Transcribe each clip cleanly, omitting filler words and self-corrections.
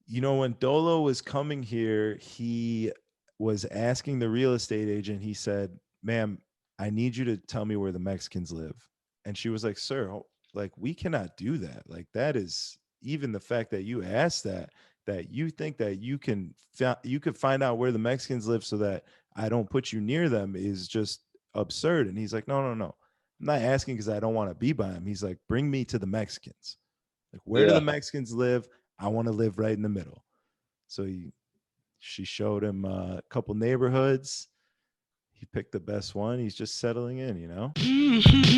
When Dolo was coming here, he was asking the real estate agent, he said, "Ma'am, I need you to tell me where the Mexicans live." And she was like, "Sir, like we cannot do that. Like that is even the fact that you asked that you think that you could find out where the Mexicans live so that I don't put you near them is just absurd." And he's like, "No, no, no. I'm not asking because I don't want to be by him." He's like, "Bring me to the Mexicans. Like where do the Yeah. Mexicans live? I want to live right in the middle." So she showed him a couple neighborhoods. He picked the best one. He's just settling in.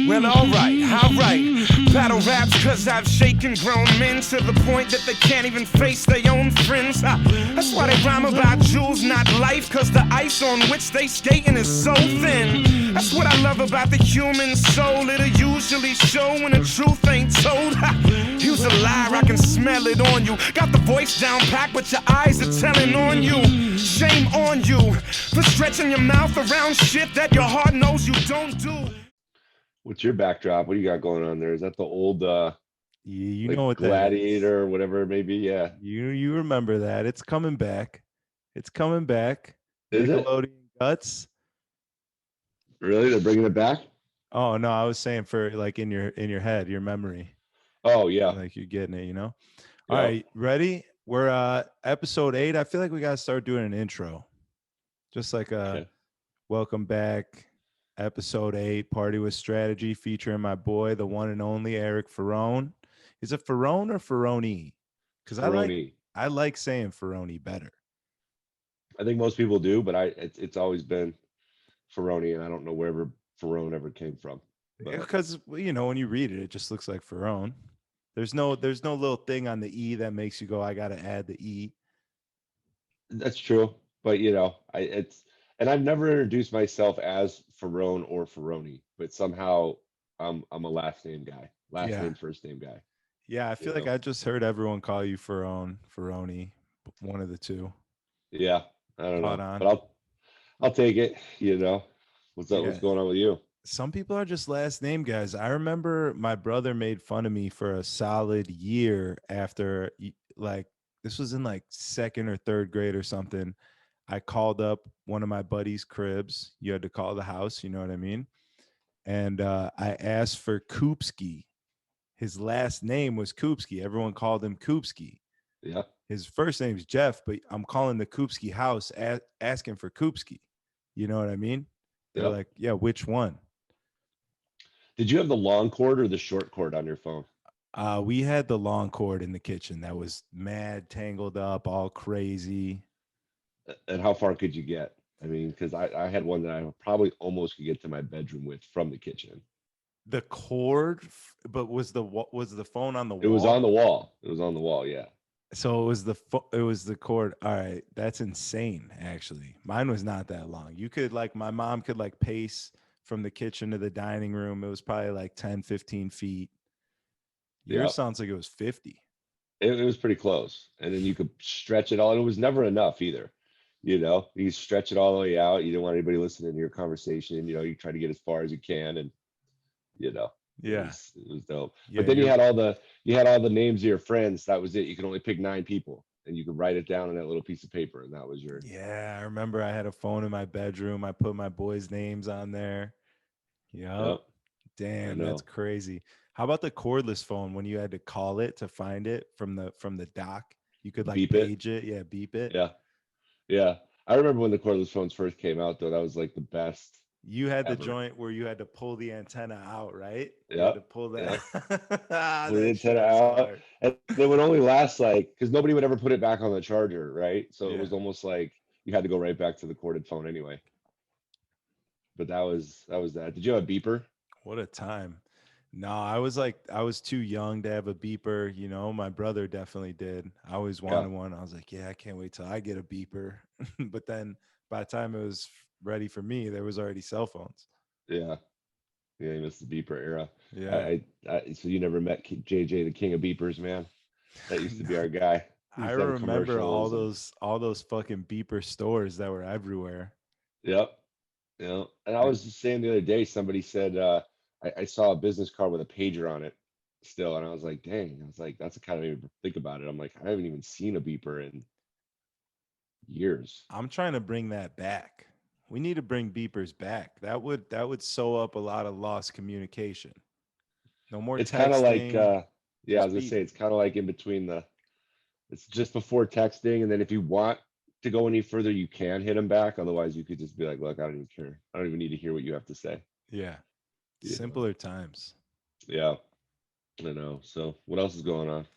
Well, alright. Battle raps, cause I've shaken grown men to the point that they can't even face their own friends. That's why they rhyme about jewels, not life, cause the ice on which they skating is so thin. That's what I love about the human soul. It'll usually show when the truth ain't told. Use a liar, I can smell it on you. Got the voice down packed, but your eyes are telling on you. Shame on you for stretching your mouth around shit that your heart knows you don't do. What's your backdrop? What do you got going on there? Is that the old You know like what that is. Gladiator or whatever it may be? Yeah. You remember that. It's coming back. It's coming back. Is it? Nickelodeon Guts. Really? They're bringing it back? Oh no, I was saying for like in your head, your memory. Oh yeah. Like you're getting it. All Yep. right, ready? We're episode 8. I feel like we gotta start doing an intro. Just like a Okay. welcome back, episode 8, Party with Strategy, featuring my boy, the one and only Eric Ferrone. Is it Ferrone or Ferrone? Because Ferroni. I like saying Ferrone better. I think most people do, but it's always been Ferroni, and I don't know wherever Ferrone ever came from. But Because when you read it, it just looks like Ferrone. There's no little thing on the E that makes you go, I gotta add the E. that's true. But I it's and I've never introduced myself as Ferrone or Ferroni, but somehow I'm a last name guy, last Yeah. name first name guy. Yeah, I You feel like know, I just heard everyone call you Ferrone, one of the two. yeah. I don't Caught know, on. but I'll take it. What's up? What's Yeah. going on with you? Some people are just last name guys. I remember my brother made fun of me for a solid year after, like, this was in like second or third grade or something. I called up one of my buddy's cribs. You had to call the house, you know what I mean? And I asked for Koopski. His last name was Koopski. Everyone called him Koopski. Yeah. His first name's Jeff, but I'm calling the Koopski house asking for Koopski. You know what I mean? They're Yep. like, yeah, which one? Did you have the long cord or the short cord on your phone? We had the long cord in the kitchen that was mad tangled up, all crazy. And how far could you get? I mean, because I had one that I probably almost could get to my bedroom with from the kitchen. The cord, but was the phone on the It was on wall? the wall. It was on the wall. Yeah. So it was the cord. All right, that's insane. Actually, mine was not that long. You could like my mom could like pace from the kitchen to the dining room. It was probably like 10, 15 feet. Yeah. Yours sounds like it was 50. It was pretty close. And then you could stretch it all. And it was never enough either. You stretch it all the way out. You don't want anybody listening to your conversation. You try to get as far as you can, and you know, Yeah, it was dope. yeah. But then You're you had all the names of your friends. That was it. You could only pick 9 people, and you could write it down on that little piece of paper, and that was your. Yeah, I remember I had a phone in my bedroom. I put my boys' names on there. Yep. Yep. I Damn, that's know. crazy. How about the cordless phone when you had to call it to find it from the dock? You could like Beep it. page it. Yeah, beep it. Yeah. Yeah. I remember when the cordless phones first came out, though. That was like the best You had the ever. joint where you had to pull the antenna out, right? You had to Yep. pull that. Yep. Ah, Pull the that shit antenna was out, hard. and it would only last like because nobody would ever put it back on the charger, right? So it Yeah. was almost like you had to go right back to the corded phone anyway. But that was that. Did you have a beeper? What a time. No, I was too young to have a beeper. My brother definitely did. I always Yeah. wanted one. I was like, yeah, I can't wait till I get a beeper. But then by the time it was ready for me, there was already cell phones. Yeah. Yeah. You missed the beeper era. Yeah. So you never met JJ, the king of beepers, man. That used to be our guy. He I used to have remember all commercials and those fucking beeper stores that were everywhere. yep. And I Like, was just saying the other day, somebody said I saw a business card with a pager on it. still, and I was like, dang, I was like, that's the kind of made me think about it. I'm like, I haven't even seen a beeper in years. I'm trying to bring that back. We need to bring beepers back. That would sew up a lot of lost communication. No more It's kind of like, texting, yeah, I just was gonna beep. say it's kind of like in between the, it's just before texting, and then if you want to go any further, you can hit them back. Otherwise, you could just be like, look, I don't even care. I don't even need to hear what you have to say. Yeah. You know? Simpler times. Yeah, I know. So what else is going on?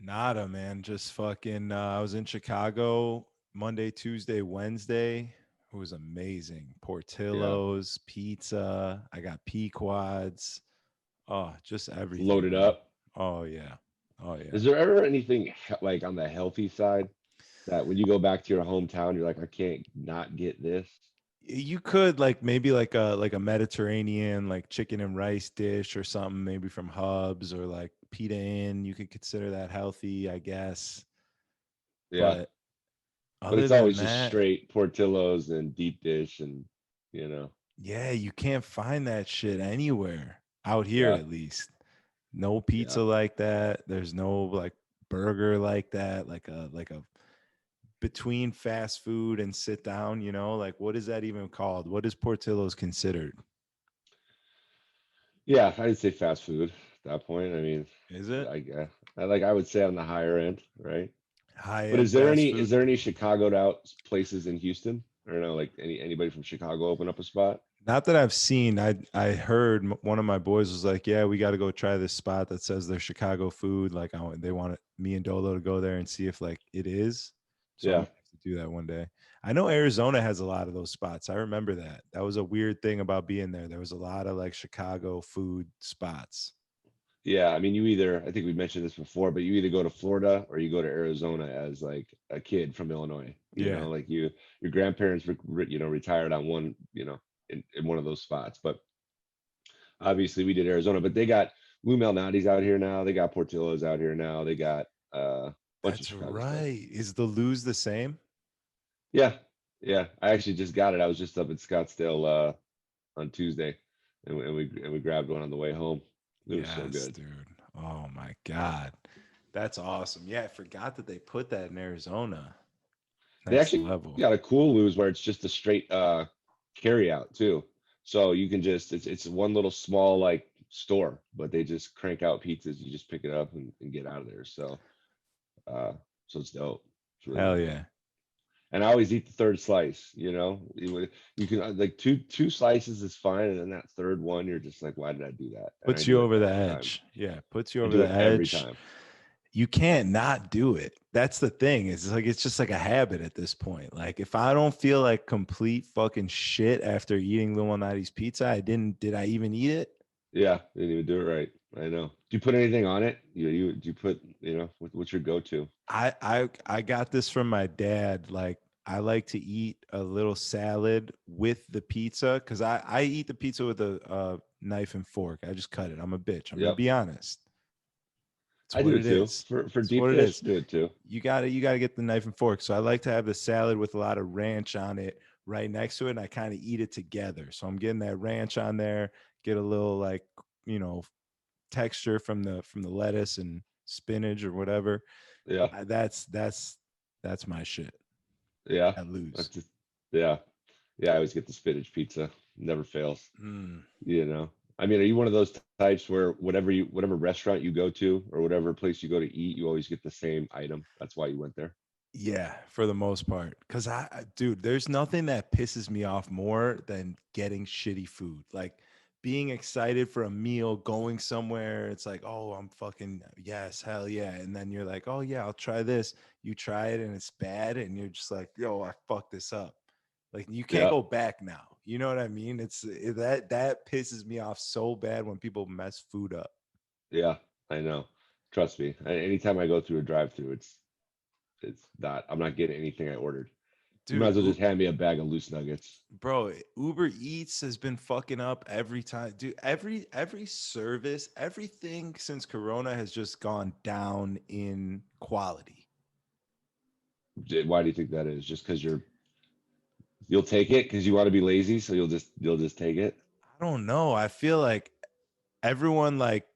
Nada, man. Just fucking I was in Chicago Monday, Tuesday, Wednesday. It was amazing. Yeah, Portillo's, pizza. I got Pequods. Oh, just it's everything, loaded bro. up. Oh yeah. Oh yeah. Is there ever anything like on the healthy side that when you go back to your hometown, you're like, I can't not get this? You could like maybe like a Mediterranean like chicken and rice dish or something, maybe from Hubs or like Pita Inn. You could consider that healthy, I guess. Yeah, But but other it's than always just that, straight Portillo's and deep dish, and you know, yeah, you can't find that shit anywhere out here yeah, at least. No yeah. pizza like that. There's no like burger like that, like a between fast food and sit down, like what is that even called? What is Portillo's considered? Yeah, I'd say fast food at that point. I mean, Is it I would say on the higher end, right? But high-end fast is food? there any Chicagoed out places in Houston? I don't know, like anybody from Chicago open up a spot? Not that I've seen. I heard one of my boys was like, "Yeah, we got to go try this spot that says they're Chicago food. Like, they want me and Dolo to go there and see if like it is." So I Yeah, might have to do that one day. I know Arizona has a lot of those spots. I remember that. That was a weird thing about being there. There was a lot of like Chicago food spots. yeah. I mean, you either I think we mentioned this before, but you either go to Florida or you go to Arizona as like a kid from Illinois. You Yeah, know, like your grandparents retired on one, in one of those spots. But obviously we did Arizona, but they got Lou Malnati's out here now. They got Portillo's out here now. They got a bunch of that's Chicago stuff. right. Is the lose the same? Yeah, yeah. I actually just got it. I was just up in Scottsdale on Tuesday, and we grabbed one on the way home. It was so Yes, good. dude. Oh my God. That's awesome. Yeah, I forgot that they put that in Arizona. They Next actually level. got a cool lose where it's just a straight carry out too. So you can just it's one little small like store, but they just crank out pizzas. You just pick it up and get out of there. Uh so it's dope. It's really Hell dope. yeah. And I always eat the third slice, you can like two slices is fine, and then that third one you're just like, why did I do that? And I Puts you do it over the every time. edge. Yeah, puts you I over do the it every edge. time. You can't not do it. That's the thing. It's just like a habit at this point. Like if I don't feel like complete fucking shit after eating Lil Nutty's pizza, did I even eat it? Yeah, didn't even do it right. I know. Do you put anything on it? You do you put, what's your go-to? I got this from my dad. Like I like to eat a little salad with the pizza because I eat the pizza with a knife and fork. I just cut it. I'm a bitch. I'm gonna Yep. be honest. It's I what do it it too. is. For It's what deep it dish, is. do it too. You gotta get the knife and fork. So I like to have the salad with a lot of ranch on it right next to it, and I kind of eat it together. So I'm getting that ranch on there, get a little like you know texture from the lettuce and spinach or whatever. Yeah. That's my shit. Yeah. I lose. That's just, yeah. Yeah, I always get the spinach pizza. Never fails. Mm. You know. I mean, are you one of those types where whatever restaurant you go to or whatever place you go to eat, you always get the same item? That's why you went there. Yeah, for the most part. Cause dude, there's nothing that pisses me off more than getting shitty food. Like being excited for a meal, going somewhere. It's like, oh, I'm fucking, yes, hell yeah. And then you're like, oh, yeah, I'll try this. You try it and it's bad. And you're just like, yo, I fucked this up. Like you can't Yeah. go back now. You know what I mean? That pisses me off so bad when people mess food up. Yeah. I know. Trust me. Anytime I go through a drive-through, I'm not getting anything I ordered. You might Dude, as well just hand me a bag of loose nuggets. bro, Uber Eats has been fucking up every time. Dude, every service, everything since Corona has just gone down in quality. Why do you think that is? Just because you'll take it because you want to be lazy, so you'll just take it. I don't know. I feel like everyone like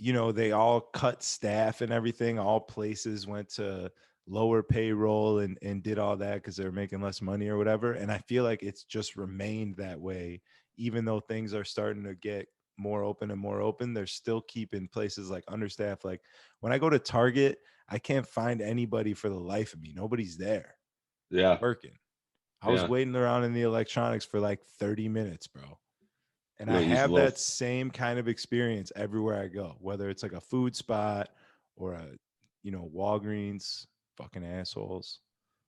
they all cut staff and everything. All places went to lower payroll and did all that because they were making less money or whatever. And I feel like it's just remained that way, even though things are starting to get more open and more open. They're still keeping places like understaffed. Like when I go to Target, I can't find anybody for the life of me. Nobody's there Yeah. working. I was Yeah. waiting around in the electronics for like 30 minutes, bro. And You I don't use the have little. that same kind of experience everywhere I go, whether it's like a food spot or Walgreens, fucking assholes.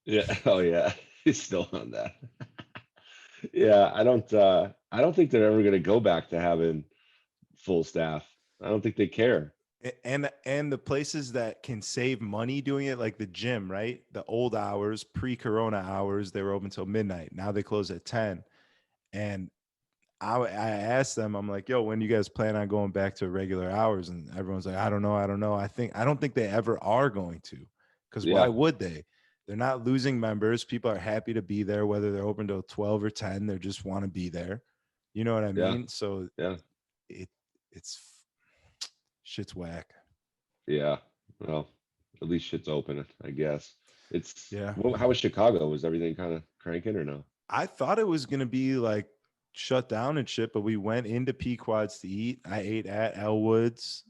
Yeah. Oh yeah. He's still on that. Yeah. I don't think they're ever gonna go back to having full staff. I don't think they care. And the places that can save money doing it, like the gym, right? The old hours, pre-corona hours, they were open till midnight. Now they close at 10. And I asked them, I'm like, yo, when do you guys plan on going back to regular hours? And everyone's like, I don't know. I don't know. I don't think they ever are going to, because why Yeah. would they? They're not losing members. People are happy to be there, whether they're open till 12 or 10. They just want to be there. You know what I Yeah. mean? So Yeah. it it's shit's whack. Yeah. Well, at least shit's open, I guess. It's Yeah. well, how was Chicago? Was everything kind of cranking or no? I thought it was gonna be like shut down and shit, but we went into Pequod's to eat. I ate at Elwood's.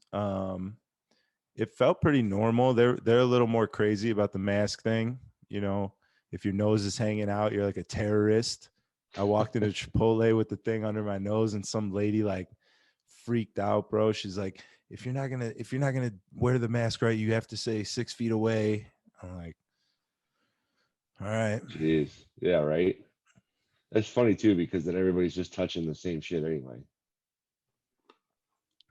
It felt pretty normal. They're a little more crazy about the mask thing. You know, if your nose is hanging out, you're like a terrorist. I walked into Chipotle with the thing under my nose, and some lady like freaked out, bro. She's like, if you're not gonna wear the mask right, you have to say 6 feet away. I'm like, all right. Jeez. Yeah, right. That's funny too, because then everybody's just touching the same shit anyway.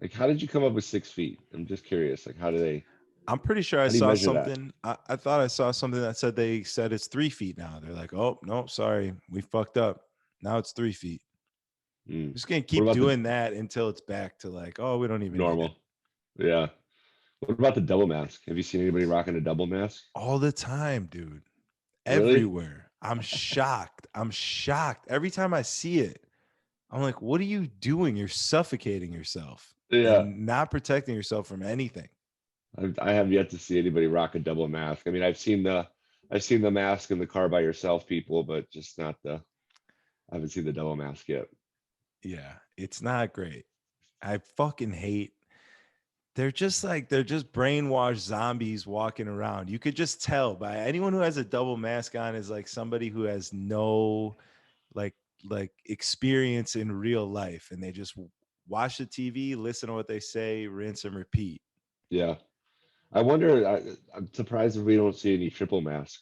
Like, how did you come up with 6 feet? I'm just curious. Like, I'm pretty sure I how do you saw measure that? something. I thought I saw something that said they said it's 3 feet now. They're like, oh no, sorry, we fucked up. Now it's 3 feet. Hmm. Just gonna What keep about the doing that until it's back to like, oh, we don't even need it normal? Yeah. What about the double mask? Have you seen anybody rocking a double mask? all the time, dude. Really? Everywhere. I'm shocked. I'm shocked every time I see it. I'm like, what are you doing? You're suffocating yourself Yeah. and not protecting yourself from anything. I have yet to see anybody rock a double mask. I mean, I've seen the mask in the car by yourself, people, but just not the. I haven't seen the double mask yet. Yeah, it's not great. I fucking hate. They're just brainwashed zombies walking around. You could just tell by anyone who has a double mask on is like somebody who has no like experience in real life, and they just watch the TV, listen to what they say, rinse and repeat. Yeah. I wonder. I'm surprised if we don't see any triple mask.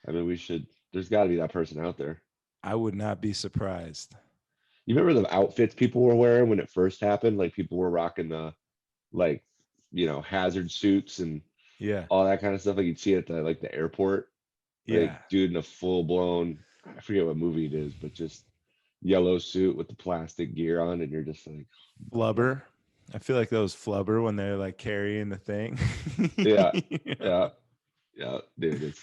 I mean, we should. There's got to be that person out there. I would not be surprised. You remember the outfits people were wearing when it first happened? Like people were rocking the like hazard suits and Yeah. all that kind of stuff. Like you'd see at the airport, like Yeah. dude in a full blown. I forget what movie it is, but just yellow suit with the plastic gear on, and you're just like, Flubber. I feel like those flubber when they're like carrying the thing. yeah, Yeah. yeah, yeah, dude.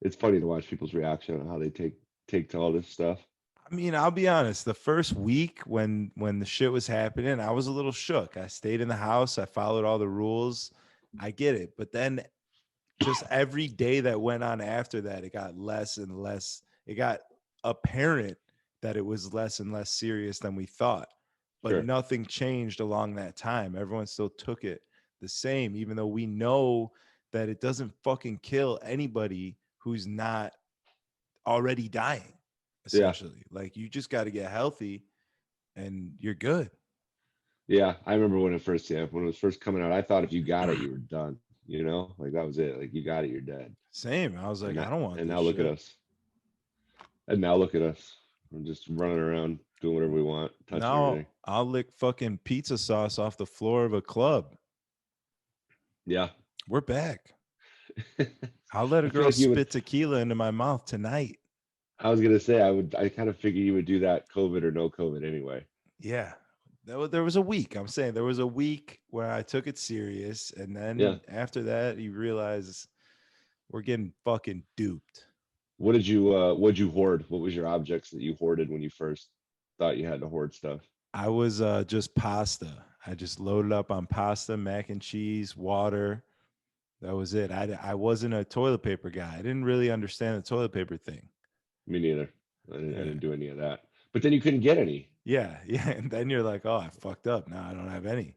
It's funny to watch people's reaction on how they take to all this stuff. I mean, I'll be honest. The first week when the shit was happening, I was a little shook. I stayed in the house. I followed all the rules. I get it. But then just every day that went on after that, it got less and less. It got apparent that it was less and less serious than we thought. But Sure. nothing changed along that time. Everyone still took it the same, even though we know that it doesn't fucking kill anybody who's not already dying, Yeah, essentially. Like you just got to get healthy and you're good. yeah. I remember when it was first coming out. I thought if you got it, you were done. Like that was it. Like you got it, you're dead. Same. I was And like, I that, don't want and this now look at shit. us. And now look at us. We're just running around doing whatever we want, touching Now everything. I'll lick fucking pizza sauce off the floor of a club. Yeah. We're back. I'll let a I feel girl like you would. spit tequila into my mouth tonight. I was gonna say I would. I kind of figure you would do that, COVID or no COVID, anyway. Yeah. There was a week. I'm saying there was a week where I took it serious. And Yeah. then after that, you realize we're getting fucking duped. What'd you hoard? What was your objects that you hoarded when you first thought you had to hoard stuff? I was just pasta. I just loaded up on pasta, mac and cheese, water. That was it. I wasn't a toilet paper guy. I didn't really understand the toilet paper thing. Me neither. I Yeah. didn't do any of that. But then you couldn't get any. Yeah. Yeah. And then you're like, oh, I fucked up. Now I don't have any.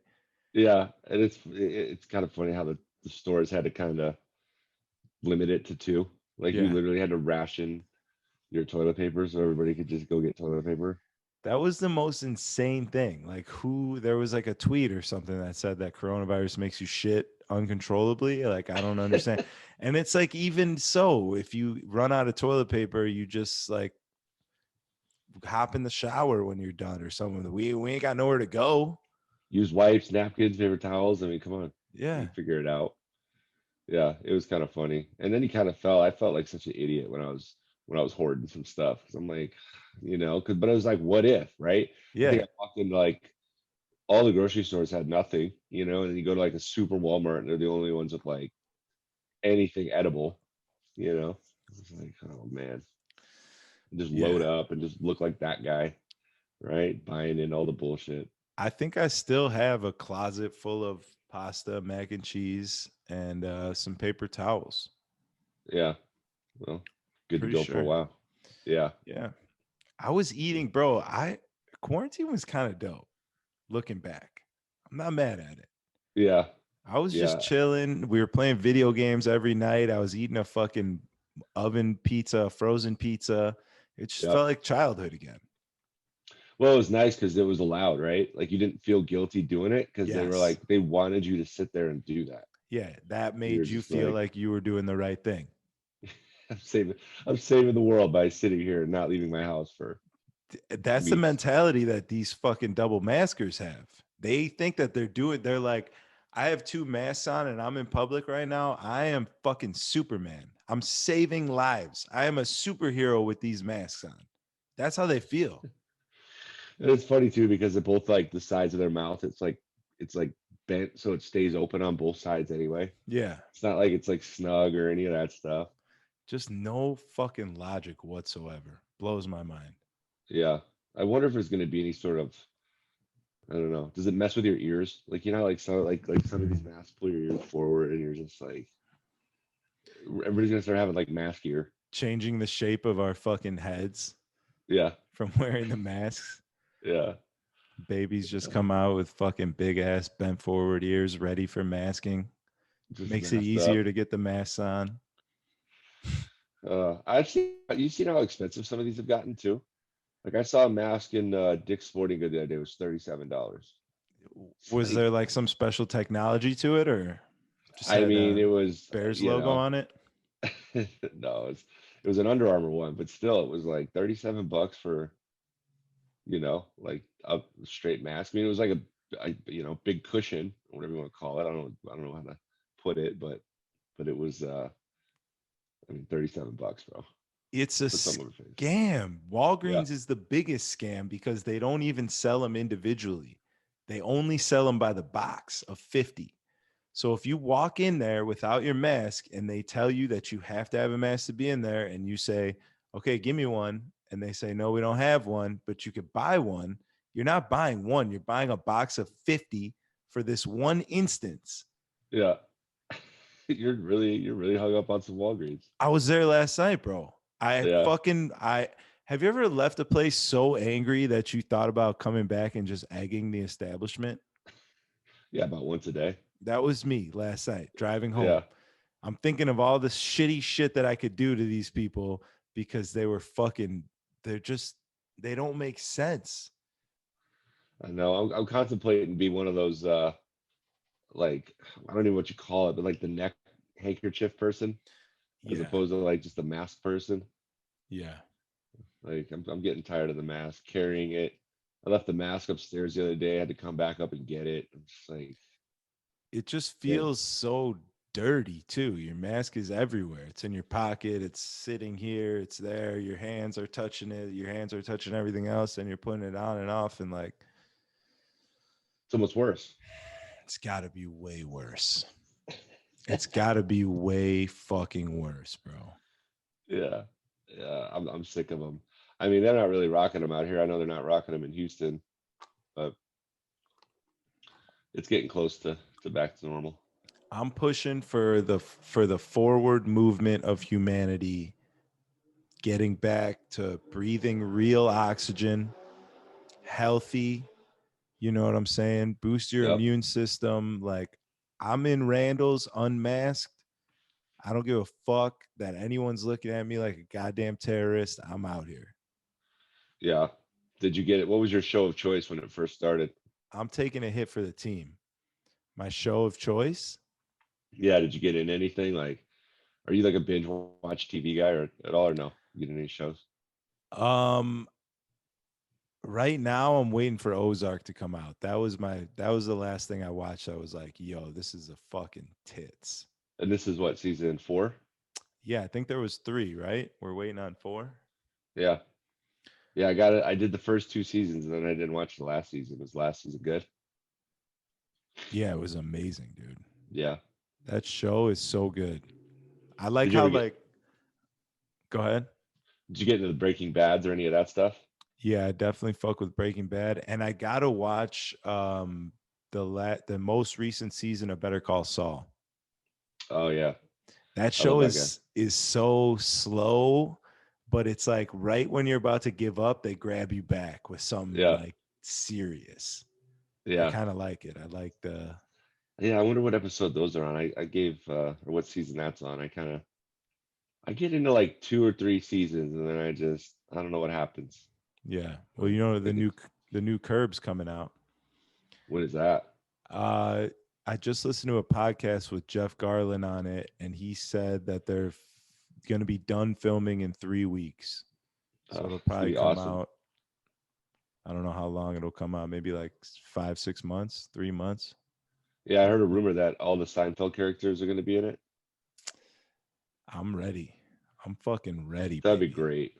Yeah, and it's kind of funny how the stores had to kind of limit it to two. Like you Yeah. literally had to ration your toilet paper so everybody could just go get toilet paper. That was the most insane thing. Like, there was like a tweet or something that said that coronavirus makes you shit uncontrollably. Like, I don't understand. And it's like, even so, if you run out of toilet paper, you just like hop in the shower when you're done or something. We ain't got nowhere to go. Use wipes, napkins, paper towels. I mean, come on, you Yeah. figure it out. Yeah, it was kind of funny. And then he kind of fell. I felt like such an idiot when I was hoarding some stuff because I'm like, but it was like, what if, right? I think Yeah. I walked into like all the grocery stores had nothing, and then you go to like a super Walmart and they're the only ones with like anything edible, you know. It's like, oh man, just load Yeah. up and just look like that guy, right? Buying in all the bullshit. I think I still have a closet full of pasta, mac and cheese, and some paper towels. Yeah, well, good to Pretty go for a sure. while. Yeah, Yeah. I was eating, bro. Quarantine was kind of dope looking back. I'm not mad at it. yeah, I was just yeah, chilling. We were playing video games every night. I was eating a fucking oven pizza, frozen pizza. It just yeah. felt like childhood again. Well, it was nice because it was allowed, right? Like you didn't feel guilty doing it because they were Yes. like they wanted you to sit there and do that. Yeah, that You're made you just feel like, like you were doing the right thing. I'm saving, I'm saving the world by sitting here and not leaving my house for That's the weeks. mentality that these fucking double maskers have. They think that they're like, I have two masks on and I'm in public right now. I am fucking Superman. I'm saving lives. I am a superhero with these masks on. That's how they feel. And it's funny too because of both like the sides of their mouth, it's like bent so it stays open on both sides anyway. Yeah. It's not like it's like snug or any of that stuff. Just no fucking logic whatsoever. Blows my mind. Yeah. I wonder if there's gonna be any sort of, I don't know. Does it mess with your ears? Like like some of these masks pull your ears forward and you're just like everybody's gonna start having like mask ear. Changing the shape of our fucking heads Yeah. from wearing the masks. Yeah. Babies just Yeah. come out with fucking big ass bent forward ears ready for masking. Just Makes it masked easier up. to get the masks on. I've seen you seen how expensive some of these have gotten too. Like I saw a mask in Dick's Sporting Goods the other day. It was $37. It's Was there like, like some special technology to it or just I had mean, a it was, Bears logo on it? no, it was an Under Armour one, but still, it was like $37 for, like a straight mask. I mean, it was like big cushion, or whatever you want to call it. I don't know how to put it, but it was, I mean, $37, bro. It's a Put something on your face. scam. Yeah, Walgreens is the biggest scam because they don't even sell them individually. They only sell them by the box of 50. So if you walk in there without your mask and they tell you that you have to have a mask to be in there and you say, "Okay, give me one." And they say, "No, we don't have one, but you could buy one." You're not buying one, you're buying a box of 50 for this one instance. yeah. You're really hung up on some Walgreens. I was there last night, bro. Yeah, I have you ever left a place so angry that you thought about coming back and just egging the establishment? yeah, about once a day. That was me last night driving Yeah, home. I'm thinking of all the shitty shit that I could do to these people because they're just, they don't make sense. I know. I'm contemplating be one of those like I don't know what you call it, but like the neck handkerchief person, as Yeah. opposed to like just a mask person. Yeah. Like I'm getting tired of the mask, carrying it. I left the mask upstairs the other day. I had to come back up and get it. I'm just like, It just man, feels so dirty too. Your mask is everywhere. It's in your pocket, it's sitting here, it's there. Your hands are touching it, your hands are touching everything else, and you're putting it on and off. And like, it's almost worse. it's got to be way worse. It's got to be way fucking worse, bro. Yeah, yeah. I'm sick of them. I mean, they're not really rocking them out here. I know they're not rocking them in Houston, but It's getting close to back to normal. I'm pushing for the forward movement of humanity, getting back to breathing real oxygen, healthy. You know what I'm saying? Boost your Yep. immune system. Like, I'm in Randall's unmasked. I don't give a fuck that anyone's looking at me like a goddamn terrorist. I'm out here. Yeah. Did you get it? What was your show of choice when it first started? I'm taking a hit for the team. My show of choice. Yeah. Did you get in anything? Like, are you like a binge watch TV guy or at all or no? You get any shows? Um, right now I'm waiting for Ozark to come out. That was the last thing I watched. I was like, yo, this is a fucking tits. And this is what, season 4? Yeah, I think there was 3, right? We're waiting on 4. Yeah. Yeah, I got it. I did the first 2 seasons and then I didn't watch the last season. Was last season good? Yeah, it was amazing, dude. Yeah. That show is so good. I like Did you how ever get like go ahead. did you get into the Breaking Bads or any of that stuff? Yeah, I definitely fuck with Breaking Bad, and I gotta watch the most recent season of Better Call Saul. Oh yeah. That I love show that guy. is so slow, but it's like right when you're about to give up, they grab you back with something Yeah. like serious. I Yeah. kind of like it. I like the Yeah, I wonder what episode those are on. I gave or what season that's on. I get into like 2 or 3 seasons and then I don't know what happens. yeah. Well, Like, you know I get, the new Curbs coming out. what is that? Uh, I just listened to a podcast with Jeff Garlin on it, and he said that they're going to be done filming in 3 weeks. So Oh, it'll it's gonna probably be come awesome. out. I don't know how long it'll come out. Maybe like 5, 6 months, 3 months. Yeah, I heard a rumor that all the Seinfeld characters are gonna be in it. I'm ready. I'm fucking ready, That'd be baby. great.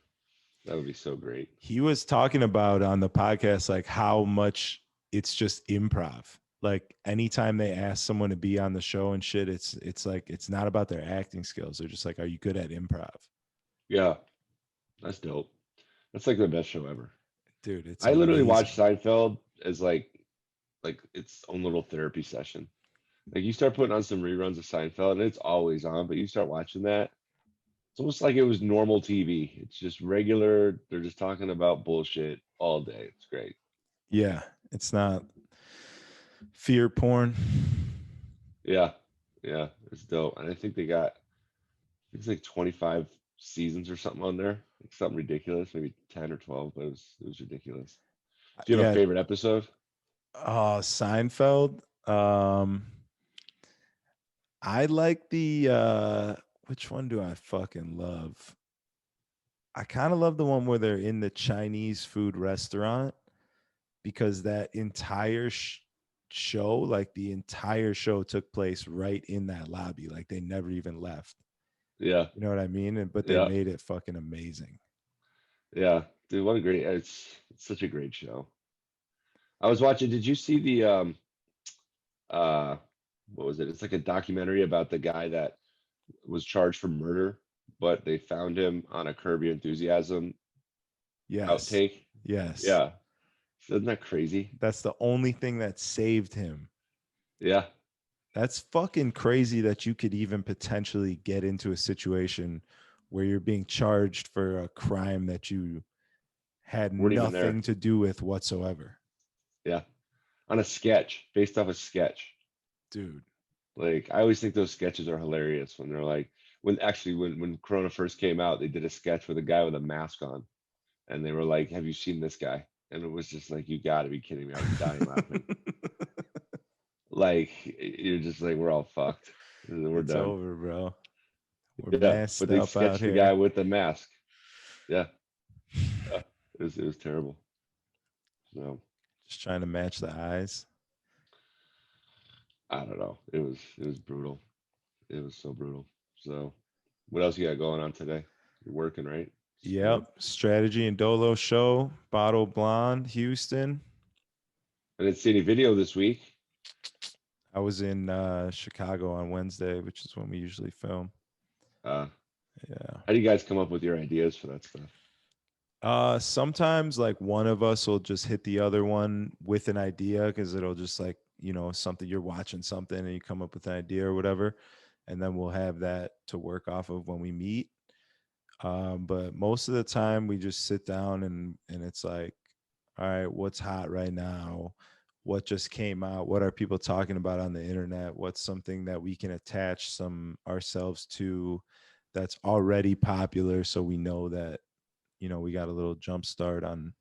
That would be so great. He was talking about on the podcast like how much it's just improv. Like anytime they ask someone to be on the show and shit, it's like it's not about their acting skills. They're just like, are you good at improv? Yeah, that's dope. That's like the best show ever. Dude, it's I literally amazing. watch Seinfeld as like its own little therapy session. Like you start putting on some reruns of Seinfeld and it's always on, but you start watching that, it's almost like it was normal TV. It's just regular. They're just talking about bullshit all day. It's great. Yeah, it's not fear porn. Yeah, yeah, it's dope. And I think they got it's like 25 seasons or something on there, like something ridiculous, maybe 10 or 12, but it was ridiculous. Do you have a Yeah. favorite episode? Oh, Seinfeld. I like the which one do I fucking love? I kind of love the one where they're in the Chinese food restaurant because that entire show, like the entire show took place right in that lobby. Like they never even left. Yeah, You know what I mean? But they yeah, made it fucking amazing. yeah. Dude, what a great it's such a great show. I was watching, did you see the uh what was it? It's like a documentary about the guy that was charged for murder, but they found him on a Curb Your Enthusiasm Yes. outtake. Yes. Yeah. Isn't that crazy? That's the only thing that saved him. Yeah. That's fucking crazy that you could even potentially get into a situation where you're being charged for a crime that you had Weren't even there. nothing to do with whatsoever. Yeah. On a sketch, based off a sketch. Dude. Like I always think those sketches are hilarious when they're like when Corona first came out, they did a sketch with a guy with a mask on and they were like, have you seen this guy? And it was just like, you gotta be kidding me. I was dying laughing. Like you're just like, we're all fucked. We're It's done. over, bro. We're Yeah, masked but they up out sketched the guy here. with the mask. Yeah, yeah. It was terrible. So Just trying to match the eyes. I don't know. It was brutal. It was so brutal. So what else you got going on today? You're working, right? School. Yep. Strategy and Dolo show. Bottle Blonde, Houston. I didn't see any video this week. I was in Chicago on Wednesday, which is when we usually film. Uh, Yeah. how do you guys come up with your ideas for that stuff? Sometimes like one of us will just hit the other one with an idea because it'll just like something, you're watching something and you come up with an idea or whatever, and then we'll have that to work off of when we meet. But most of the time we just sit down and it's like, all right, what's hot right now? What just came out? What are people talking about on the internet? What's something that we can attach some ourselves to that's already popular, so we know that we got a little jump start on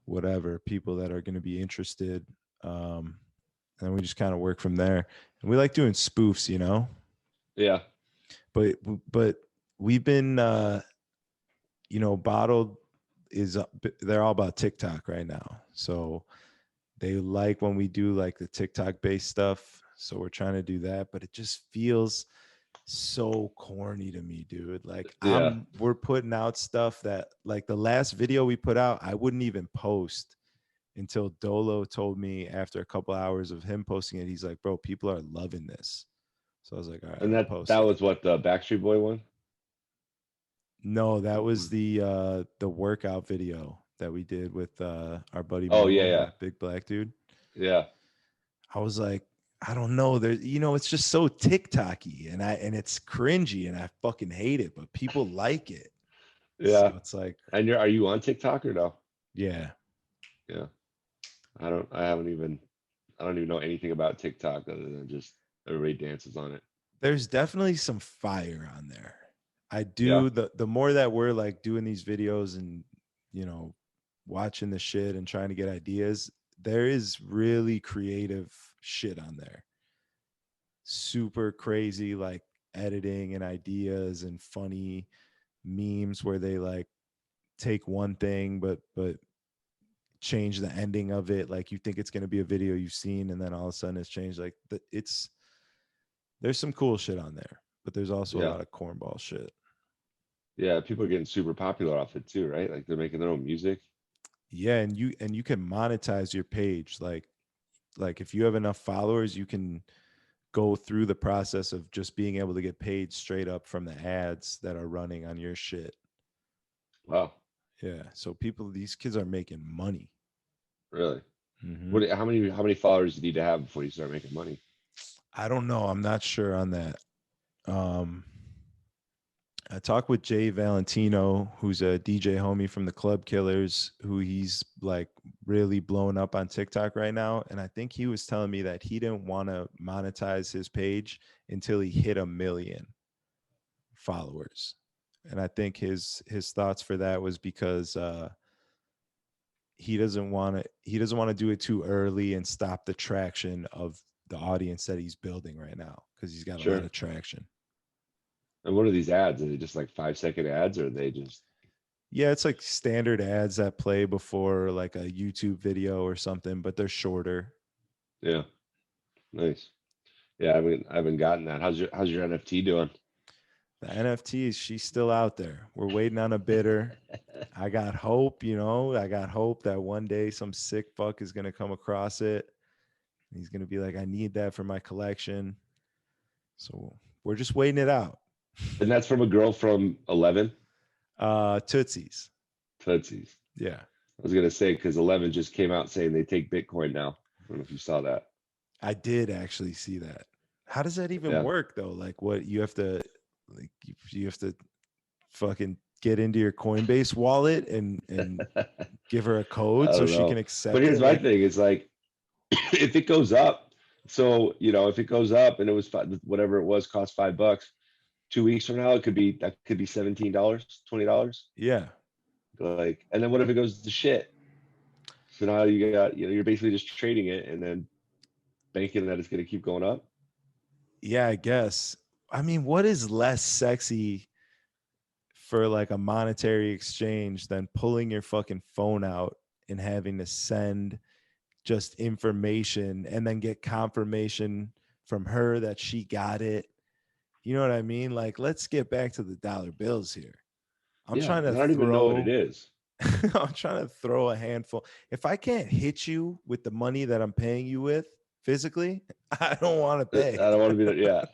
whatever people that are going to be interested. And we just kind of work from there. And we like doing spoofs, Yeah. but we've been Bottled is they're all about TikTok right now. So they like when we do like the TikTok based stuff. So we're trying to do that, but it just feels so corny to me, dude. Like Yeah. we're putting out stuff that, like, the last video we put out, I wouldn't even post until Dolo told me after a couple hours of him posting it. He's like, bro, people are loving this. So I was like, all right, And I'll that post that it. was what, the Backstreet Boy one? No, that was the workout video that we did with our buddy Oh, Mo, yeah, yeah. that big black dude. Yeah. I was like, I don't know. There, it's just so TikTok-y and it's cringy and I fucking hate it, but people like it. So Yeah. it's like, And are you on TikTok or no? yeah. Yeah. I don't even know anything about TikTok other than just everybody dances on it. There's definitely some fire on there. I Yeah. do the more that we're like doing these videos and watching the shit and trying to get ideas, there is really creative shit on there. Super crazy, like, editing and ideas and funny memes where they like take one thing but change the ending of it. Like, you think it's going to be a video you've seen and then all of a sudden it's changed. Like, there's some cool shit on there, but there's also a Yeah. lot of cornball shit. Yeah. People are getting super popular off it too, right? Like they're making their own music. Yeah, and you can monetize your page. Like if you have enough followers, you can go through the process of just being able to get paid straight up from the ads that are running on your shit. Wow. Yeah, so these kids are making money. Really? Hmm. How many followers do you need to have before you start making money? I don't know. I'm not sure on that. Um, I talked with Jay Valentino, who's a DJ homie from the Club Killers, who he's like really blowing up on TikTok right now. And I think he was telling me that he didn't want to monetize his page until he hit 1 million followers. And I think his thoughts for that was because he doesn't want to do it too early and stop the traction of the audience that he's building right now, because he's got a lot Sure. of traction. And what are these ads? Are they just like 5-second ads, or are they just? Yeah, it's like standard ads that play before like a YouTube video or something, but they're shorter. Yeah. Nice. Yeah, I haven't gotten that. How's your NFT doing? The NFTs, she's still out there. We're waiting on a bidder. I got hope, I got hope that one day some sick fuck is going to come across it. He's going to be like, I need that for my collection. So we're just waiting it out. And that's from a girl from 11? Tootsies. Tootsies. Yeah. I was gonna say, because 11 just came out saying they take Bitcoin now. I don't know if you saw that. I did actually see that. How does that even work though? Like, what you have to fucking get into your Coinbase wallet and give her a code so she can accept but here's it? my thing: it's like, if it goes up, so if it goes up and it was whatever it was, cost $5, 2 weeks from now it could be $17, $20. Yeah. Like, and then what if it goes to shit? So now you got, you're basically just trading it and then banking that it's going to keep going up. Yeah, I guess. I mean, what is less sexy for like a monetary exchange than pulling your fucking phone out and having to send just information and then get confirmation from her that she got it? You know what I mean? Like, let's get back to the dollar bills here. I'm trying to I don't even know what it is. I'm trying to throw a handful. If I can't hit you with the money that I'm paying you with physically, I don't want to pay. I don't want to be there. Yeah.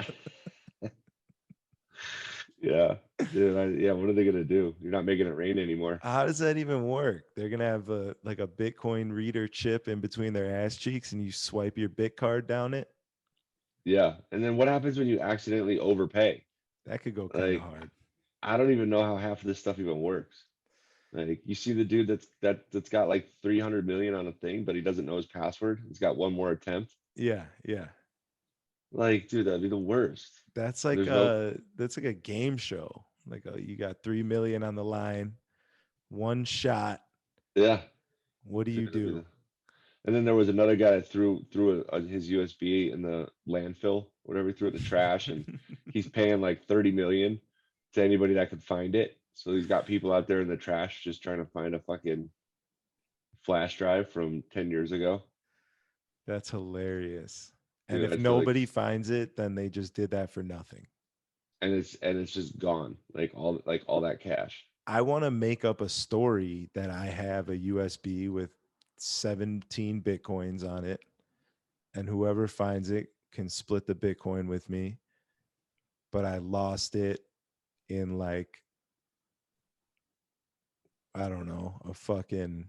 Yeah, dude. Yeah, what are they gonna do? You're not making it rain anymore. How does that even work? They're gonna have a Bitcoin reader chip in between their ass cheeks, and you swipe your bit card down it. Yeah, and then what happens when you accidentally overpay? That could go kind of Like, hard. I don't even know how half of this stuff even works. Like, you see the dude that's got like 300 million on a thing, but he doesn't know his password. He's got one more attempt. Yeah, yeah. Like, dude, that'd be the worst. There's no, That's like a game show. You got 3 million on the line, one shot. yeah, What do dude, you that'd be do? and then there was another guy that threw his USB in the landfill, whatever, he threw it in the trash, and he's paying like 30 million to anybody that could find it. So he's got people out there in the trash just trying to find a fucking flash drive from 10 years ago. That's hilarious. And Dude, if I feel like, nobody finds it, then they just did that for nothing. and it's just gone, like all that cash. I want to make up a story that I have a USB with 17 Bitcoins on it, and whoever finds it can split the Bitcoin with me. But I lost it in I don't know, a fucking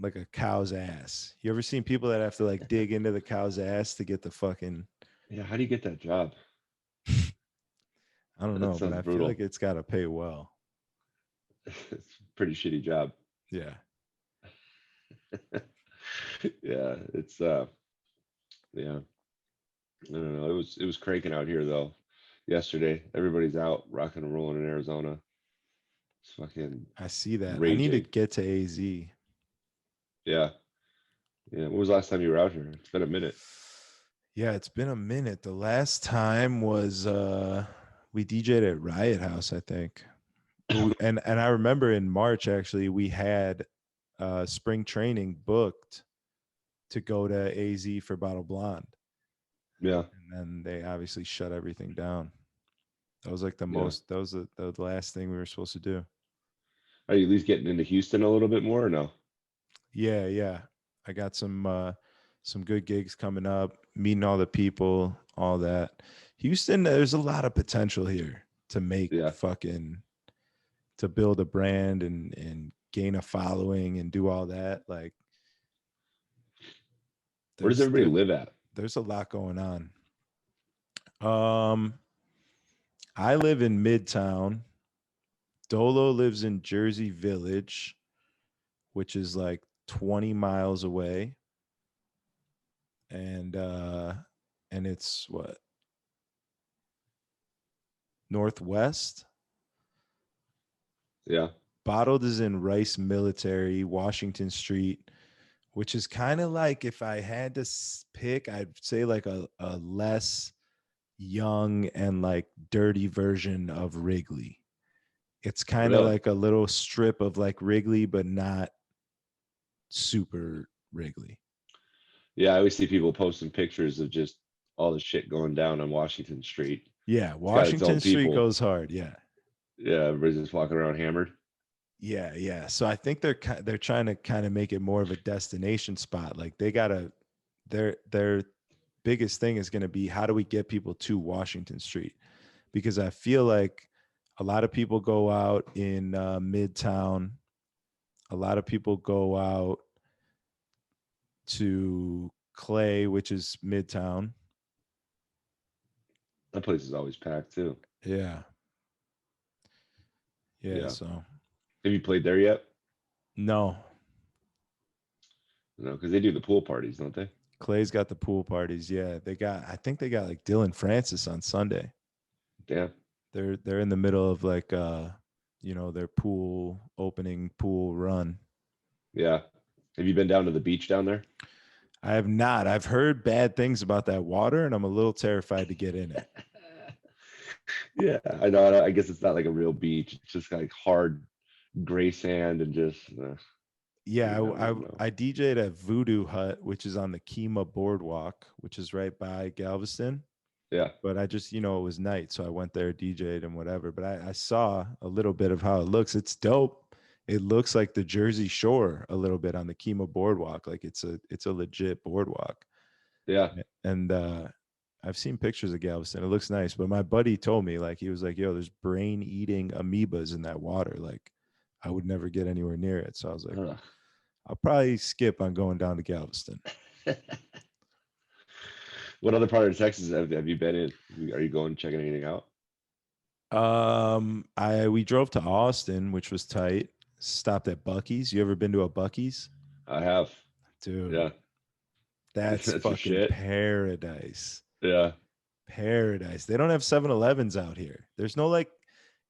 like a cow's ass. You ever seen people that have to dig into the cow's ass to get the fucking Yeah, how do you get that job? I don't That know, but sounds I feel like brutal. it's got to pay well. It's a pretty shitty job. Yeah. Yeah, it's yeah. I don't know. It was cranking out here though. Yesterday, everybody's out rocking and rolling in Arizona. It's fucking I see that. I need to raging. get to AZ. Yeah, yeah. When was the last time you were out here? It's been a minute. Yeah, it's been a minute. The last time was we DJ'd at Riot House, I think. And I remember in March actually we had spring training booked to go to AZ for Bottle Blonde. Yeah, And then they obviously shut everything down. That was like yeah. that was the last thing we were supposed to do. Are you at least getting into Houston a little bit more or no? Yeah, yeah. I got some good gigs coming up, meeting all the people, all that. Houston, there's a lot of potential here to make Yeah. fucking to build a brand and gain a following and do all that. Like Where does there's everybody there live at? there's a lot going on. Um I live in Midtown. Dolo lives in Jersey Village, which is like 20 miles away. And it's what, northwest. Yeah. Bottled is in Rice Military, Washington Street, which is kind of like, if I had to pick, I'd say like a less young and like dirty version of Wrigley. It's kind of Really? like a little strip of like Wrigley, but not super Wrigley. Yeah, I always see people posting pictures of just all the shit going down on Washington Street. Yeah, It's got its own Washington Street people. goes hard. Yeah. Yeah, everybody's just walking around hammered. Yeah, yeah. So I think they're trying to kind of make it more of a destination spot. Like they gotta their biggest thing is going to be, how do we get people to Washington Street? Because I feel like a lot of people go out in Midtown. A lot of people go out to Clay, which is Midtown. That place is always packed too. Yeah, yeah. Yeah. So Have you played there yet? no, No, because they do the pool parties, don't they? Clay's got the pool parties. Yeah, I think they got like Dylan Francis on Sunday. Damn. They're in the middle of their opening pool run. Yeah. Have you been down to the beach down there? I have not. I've heard bad things about that water, and I'm a little terrified to get in it. Yeah, I know. I guess it's not like a real beach. It's just like hard gray sand and just, Yeah, dude, I don't know. I DJ'd at Voodoo Hut, which is on the Kima Boardwalk, which is right by Galveston. Yeah. But I just, it was night, so I went there, DJ'd and whatever. But I saw a little bit of how it looks. It's dope. It looks like the Jersey Shore a little bit on the Kima Boardwalk. Like it's a legit boardwalk. Yeah. And I've seen pictures of Galveston. It looks nice, but my buddy told me like he was like, "Yo, there's brain eating amoebas in that water. Like, I would never get anywhere near it." So I was like, Ugh. I'll probably skip on going down to Galveston. What other part of Texas have you been in? Are you going checking anything out? I we drove to Austin, which was tight. Stopped at Bucky's. You ever been to a Bucky's? I have. Dude, Yeah. that's That's your fucking shit. paradise. Yeah. Paradise. They don't have 7-Elevens out here. There's no like,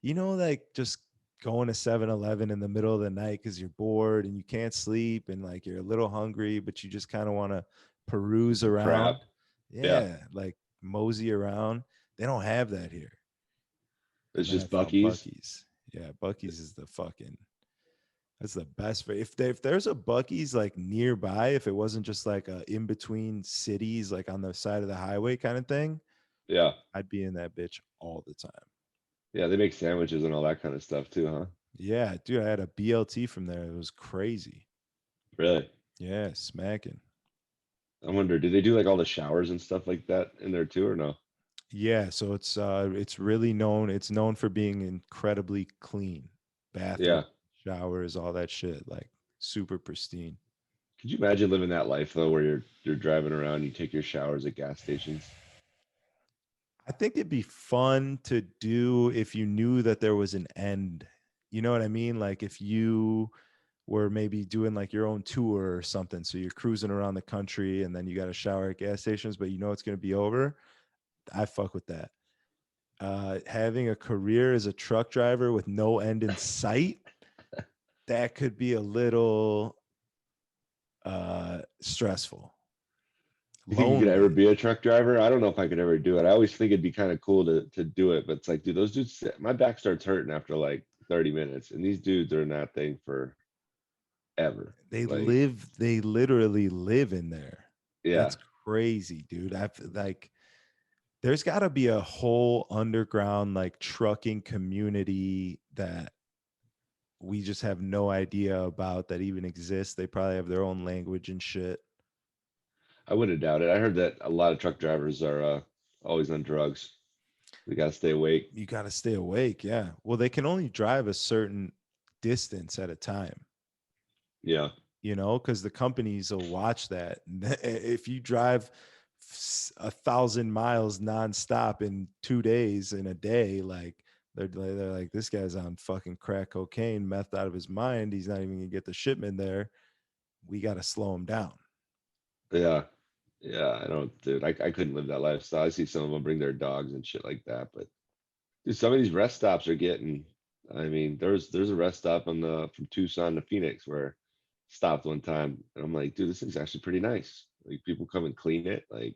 like just going to 7-Eleven in the middle of the night because you're bored and you can't sleep and like you're a little hungry, but you just kind of want to Do peruse some around. crap. Yeah. Yeah, like mosey around. They don't have that here. And It's then I just found Bucky's. Bucky's. Yeah, Bucky's is the fucking that's the best. If there's a Bucky's like nearby, if it wasn't just like a in between cities, like on the side of the highway kind of thing, Yeah. I'd be in that bitch all the time. Yeah. They make sandwiches and all that kind of stuff too, huh? Yeah, dude, I had a BLT from there. It was crazy. Really? Yeah, smacking. I wonder, do they do like all the showers and stuff like that in there too, or no? Yeah, so it's really known. It's known for being incredibly clean. Bathroom, Yeah. showers, all that shit, like super pristine. Could you imagine living that life though, where you're driving around, you take your showers at gas stations? I think it'd be fun to do if you knew that there was an end. You know what I mean? Like if you were maybe doing like your own tour or something. So you're cruising around the country and then you got to shower at gas stations, but you know it's going to be over. I fuck with that. Having a career as a truck driver with no end in sight, that could be a little stressful, You think you could ever lonely. be a truck driver? I don't know if I could ever do it. I always think it'd be kind of cool to do it, but it's like, dude, those dudes, my back starts hurting after like 30 minutes, and these dudes are in that thing for ever. Like, They literally live in there. yeah, That's crazy, dude. I've like there's got to be a whole underground like trucking community that we just have no idea about that even exists. They probably have their own language and shit. I wouldn't doubt it. I heard that a lot of truck drivers are always on drugs. They got to stay awake. You got to stay awake. Yeah. Well, they can only drive a certain distance at a time, Yeah, because the companies will watch that. If you drive 1,000 miles nonstop in 2 days in a day, like they're like, this guy's on fucking crack cocaine, meth out of his mind. He's not even gonna get the shipment there. We got to slow him down. yeah, yeah. I don't, dude. I couldn't live that lifestyle. I see some of them bring their dogs and shit like that, but dude, some of these rest stops are getting. I mean, there's a rest stop on the from Tucson to Phoenix where stopped one time, and I'm like, dude, this thing's actually pretty nice. Like people come and clean it. Like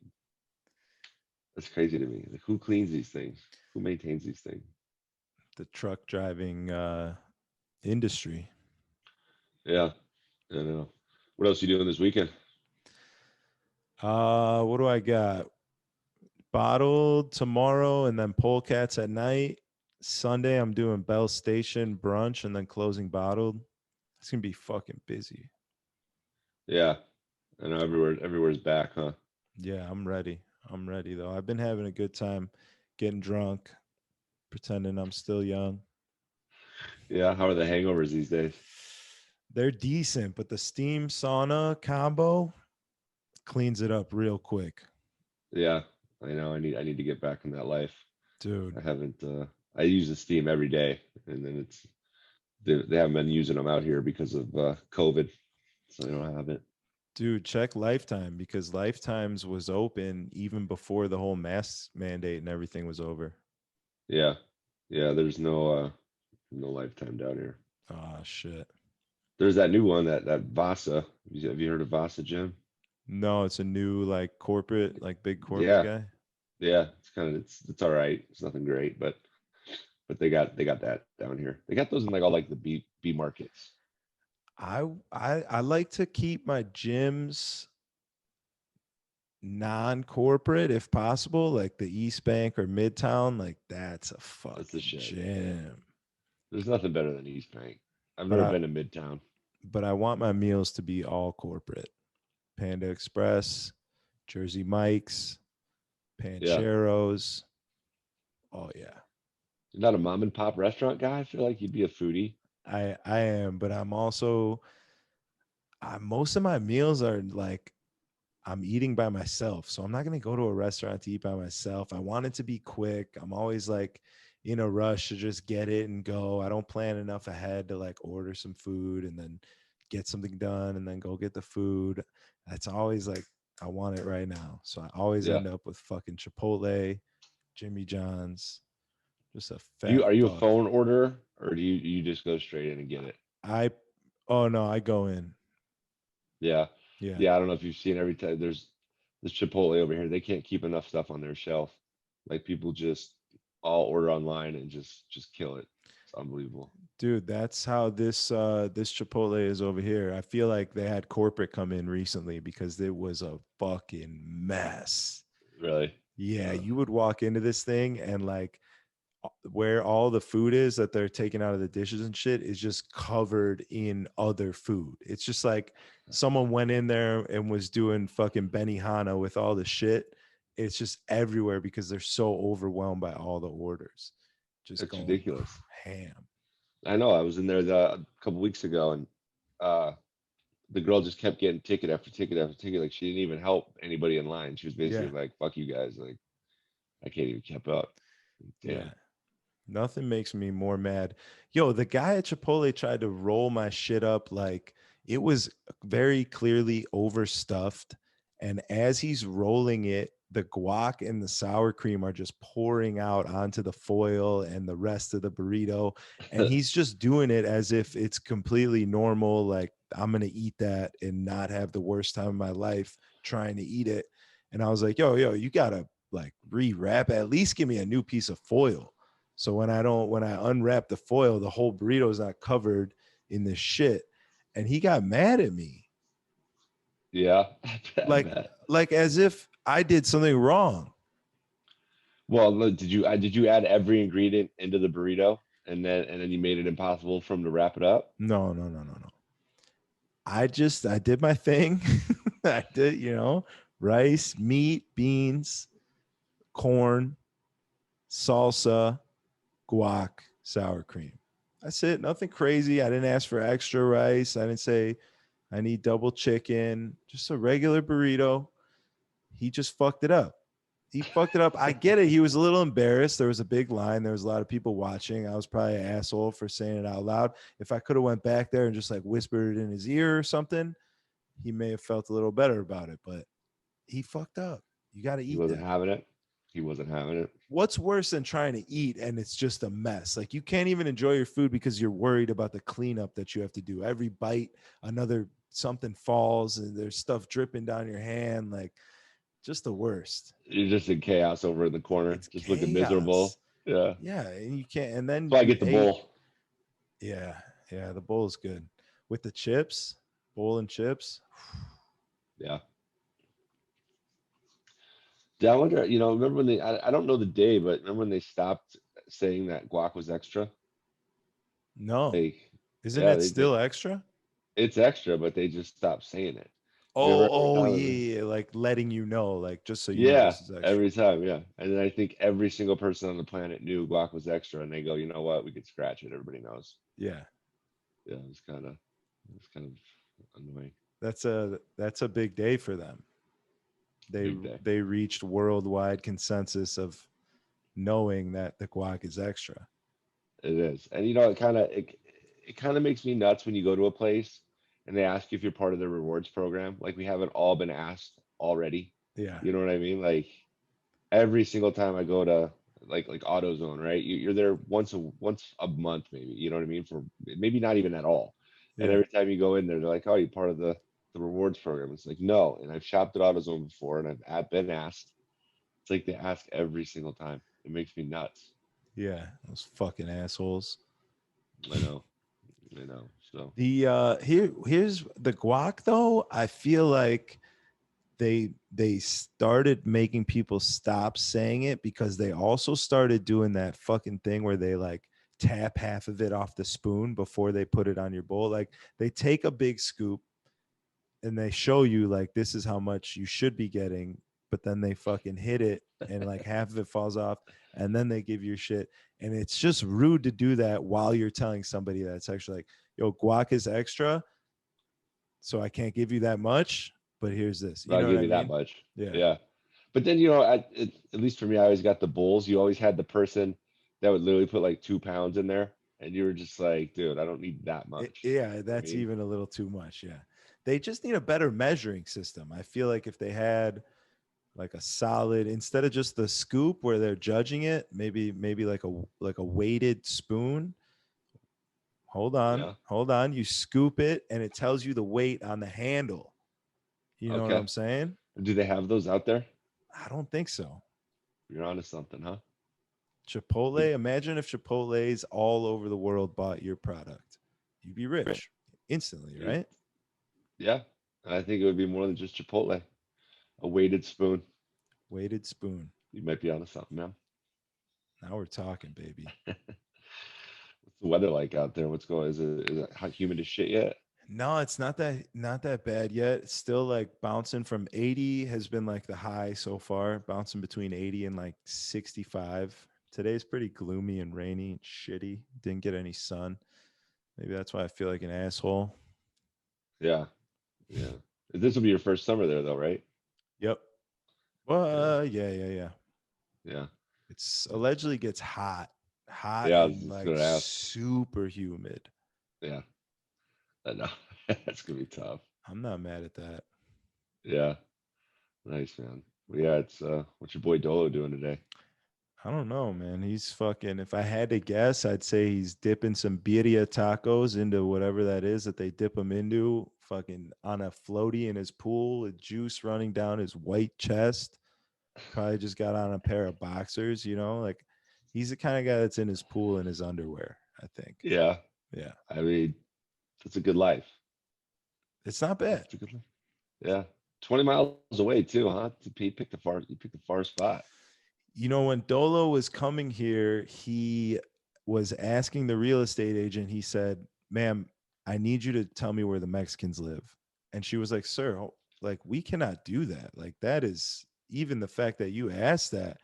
that's crazy to me. Like who cleans these things? Who maintains these things? The truck driving industry. Yeah, I know. What else you doing this weekend? What do I got? Bottled tomorrow and then polecats at night. Sunday, I'm doing Bell Station brunch and then closing bottled. It's gonna be fucking busy. Yeah, I know everywhere's back, huh? Yeah, I'm ready. I'm ready though. I've been having a good time getting drunk, pretending I'm still young. Yeah, how are the hangovers these days? They're decent, but the steam sauna combo cleans it up real quick. Yeah, I know. I need to get back in that life. Dude, I haven't. I use the steam every day, and then they haven't been using them out here because of COVID, so they don't have it. check Lifetime because Lifetime's was open even before the whole mask mandate and everything was over. Yeah, yeah. There's no lifetime down here. Oh shit. There's that new one that Vasa. Have you heard of Vasa, Jim? No, it's a new like corporate, like big corporate Yeah, guy. yeah. It's all right. It's nothing great, but they got that down here. They got those in like all like the B markets. I like to keep my gyms non-corporate if possible, like the East Bank or Midtown. Like that's a That's the fucking shit. Yeah. gym. There's nothing better than East Bank. I've But never I been to Midtown. but I want my meals to be all corporate. Panda Express, Jersey Mike's, Yeah. Pancheros. Oh yeah. You're not a mom and pop restaurant guy? I feel like you'd be a foodie. I am, but I'm also most of my meals are like I'm eating by myself. So I'm not going to go to a restaurant to eat by myself. I want it to be quick. I'm always like in a rush to just get it and go. I don't plan enough ahead to like order some food and then get something done and then go get the food. That's always like, I want it right now. So I always Yeah. end up with fucking Chipotle, Jimmy John's, just a Do you fat are you a fuck. phone order or do you just go straight in and get it? I, oh no, I go in. Yeah. Yeah. Yeah, I don't know if you've seen every time there's Chipotle over here. They can't keep enough stuff on their shelf. Like people just all order online and just kill it. It's unbelievable. Dude, that's how this Chipotle is over here. I feel like they had corporate come in recently because it was a fucking mess. Really. Yeah, Uh, you would walk into this thing and like where all the food is that they're taking out of the dishes and shit is just covered in other food. It's just like someone went in there and was doing fucking Benihana with all the shit. It's just everywhere because they're so overwhelmed by all the orders. Just it's going ridiculous. ham. I know. I was in there a couple weeks ago and uh the girl just kept getting ticket after ticket after ticket. Like she didn't even help anybody in line. She was Yeah. basically like, "Fuck you guys!" Like I can't even keep up. Yeah. Damn. Nothing makes me more mad. Yo, the guy at Chipotle tried to roll my shit up like it was very clearly overstuffed. And as he's rolling it, the guac and the sour cream are just pouring out onto the foil and the rest of the burrito. And he's just doing it as if it's completely normal. Like, I'm going to eat that and not have the worst time of my life trying to eat it. And I was like, yo, you got to like rewrap, at least give me a new piece of foil. So when I unwrap the foil, the whole burrito is not covered in this shit. And he got mad at me. Yeah, I Like bet. like as if I did something wrong. Well, look, did you add every ingredient into the burrito and then you made it impossible for him to wrap it up? No, no, no, no, no. I did my thing. I did, rice, meat, beans, corn, salsa, guac, sour cream. That's it. Nothing crazy. I didn't ask for extra rice. I didn't say I need double chicken. Just a regular burrito. He just fucked it up. He fucked it up. I get it. He was a little embarrassed. There was a big line. There was a lot of people watching. I was probably an asshole for saying it out loud. If I could have went back there and just like whispered it in his ear or something, he may have felt a little better about it. But he fucked up. You got to He eat wasn't that. having it. He wasn't having it. What's worse than trying to eat and it's just a mess? Like you can't even enjoy your food because you're worried about the cleanup that you have to do. Every bite, another something falls and there's stuff dripping down your hand. Like just the worst. You're just in chaos over in the corner, It's just looking miserable. chaos. Yeah. Yeah, and you can't. And then So I you get the ate. bowl. Yeah, yeah. The bowl is good with the chips, bowl and chips. Yeah. Yeah, I wonder, remember when I don't know the day, but remember when they stopped saying that guac was extra? No, Like, isn't yeah, it still extra? it's extra, but they just stopped saying it. You remember every Oh, time? yeah, like letting you know, like just so you know Yeah, this is extra. every time, yeah. And then I think every single person on the planet knew guac was extra, and they go, you know what? We could scratch it. Everybody knows. Yeah, Yeah, it was kind of annoying. that's a big day for them. They Big day. they reached worldwide consensus of knowing that the guac is extra. It is, and it kind of makes me nuts when you go to a place and they ask you if you're part of the rewards program. Like we haven't all been asked already. Yeah, You know what I mean? Like every single time I go to like AutoZone, right? You're there once a month, maybe. You know what I mean? For maybe not even at all. And yeah, every time you go in there, they're like, "Oh, you're part of the rewards program." It's like, no. And I've shopped at AutoZone before, and I've been asked. It's like they ask every single time. It makes me nuts. yeah. Those fucking assholes. I know. I know. So The here's the guac though. I feel like they started making people stop saying it because they also started doing that fucking thing where they like tap half of it off the spoon before they put it on your bowl. Like they take a big scoop and they show you like this is how much you should be getting but then they fucking hit it and like half of it falls off, and then they give you shit. And it's just rude to do that while you're telling somebody that's actually like, yo, guac is extra, so I can't give you that much, but here's this. You I'll know what give I you that mean? much. Yeah. Yeah. But then, at least for me, I always got the bulls. You always had the person that would literally put like 2 pounds in there. And you were just like, dude, I don't need that much. Yeah, You know what I that's mean? even a little too much. Yeah. They just need a better measuring system. I feel like if they had like a solid, instead of just the scoop where they're judging it, maybe like a weighted spoon. Yeah. Hold on. You scoop it and it tells you the weight on the handle. You know what Okay. I'm saying? Do they have those out there? I don't think so. You're onto something, huh? Chipotle, imagine if Chipotle's all over the world bought your product. You'd be rich instantly, It- right? yeah. And I think it would be more than just Chipotle. A weighted spoon. Weighted spoon. You might be onto something, man. Now we're talking, baby. What's the weather like out there? What's going? Is it hot, humid as shit yet? No, it's not that bad yet. It's still like bouncing from 80 has been like the high so far, bouncing between 80 and like 65. Today's pretty gloomy and rainy and shitty. Didn't get any sun. Maybe that's why I feel like an asshole. Yeah. Yeah. This will be your first summer there, though, right? Yep. Well, Yeah. yeah. Yeah. It's allegedly gets hot Yeah. I was and just like gonna ask. super humid. Yeah. I know. That's gonna be tough. I'm not mad at that. Yeah. Nice, man. Well, yeah. It's what's your boy Dolo doing today? I don't know, man. He's fucking. If I had to guess, I'd say he's dipping some birria tacos into whatever that is that they dip them into. Fucking on a floaty in his pool, with juice running down his white chest. Probably just got on a pair of boxers. Like he's the kind of guy that's in his pool in his underwear. I think. Yeah. Yeah, I mean, it's a good life. it's not bad. It's a good life. Yeah. 20 miles away too, huh? You picked the far spot. When Dolo was coming here, he was asking the real estate agent, he said, ma'am, I need you to tell me where the Mexicans live. And she was like, sir, like, we cannot do that. Like, that is even the fact that you asked that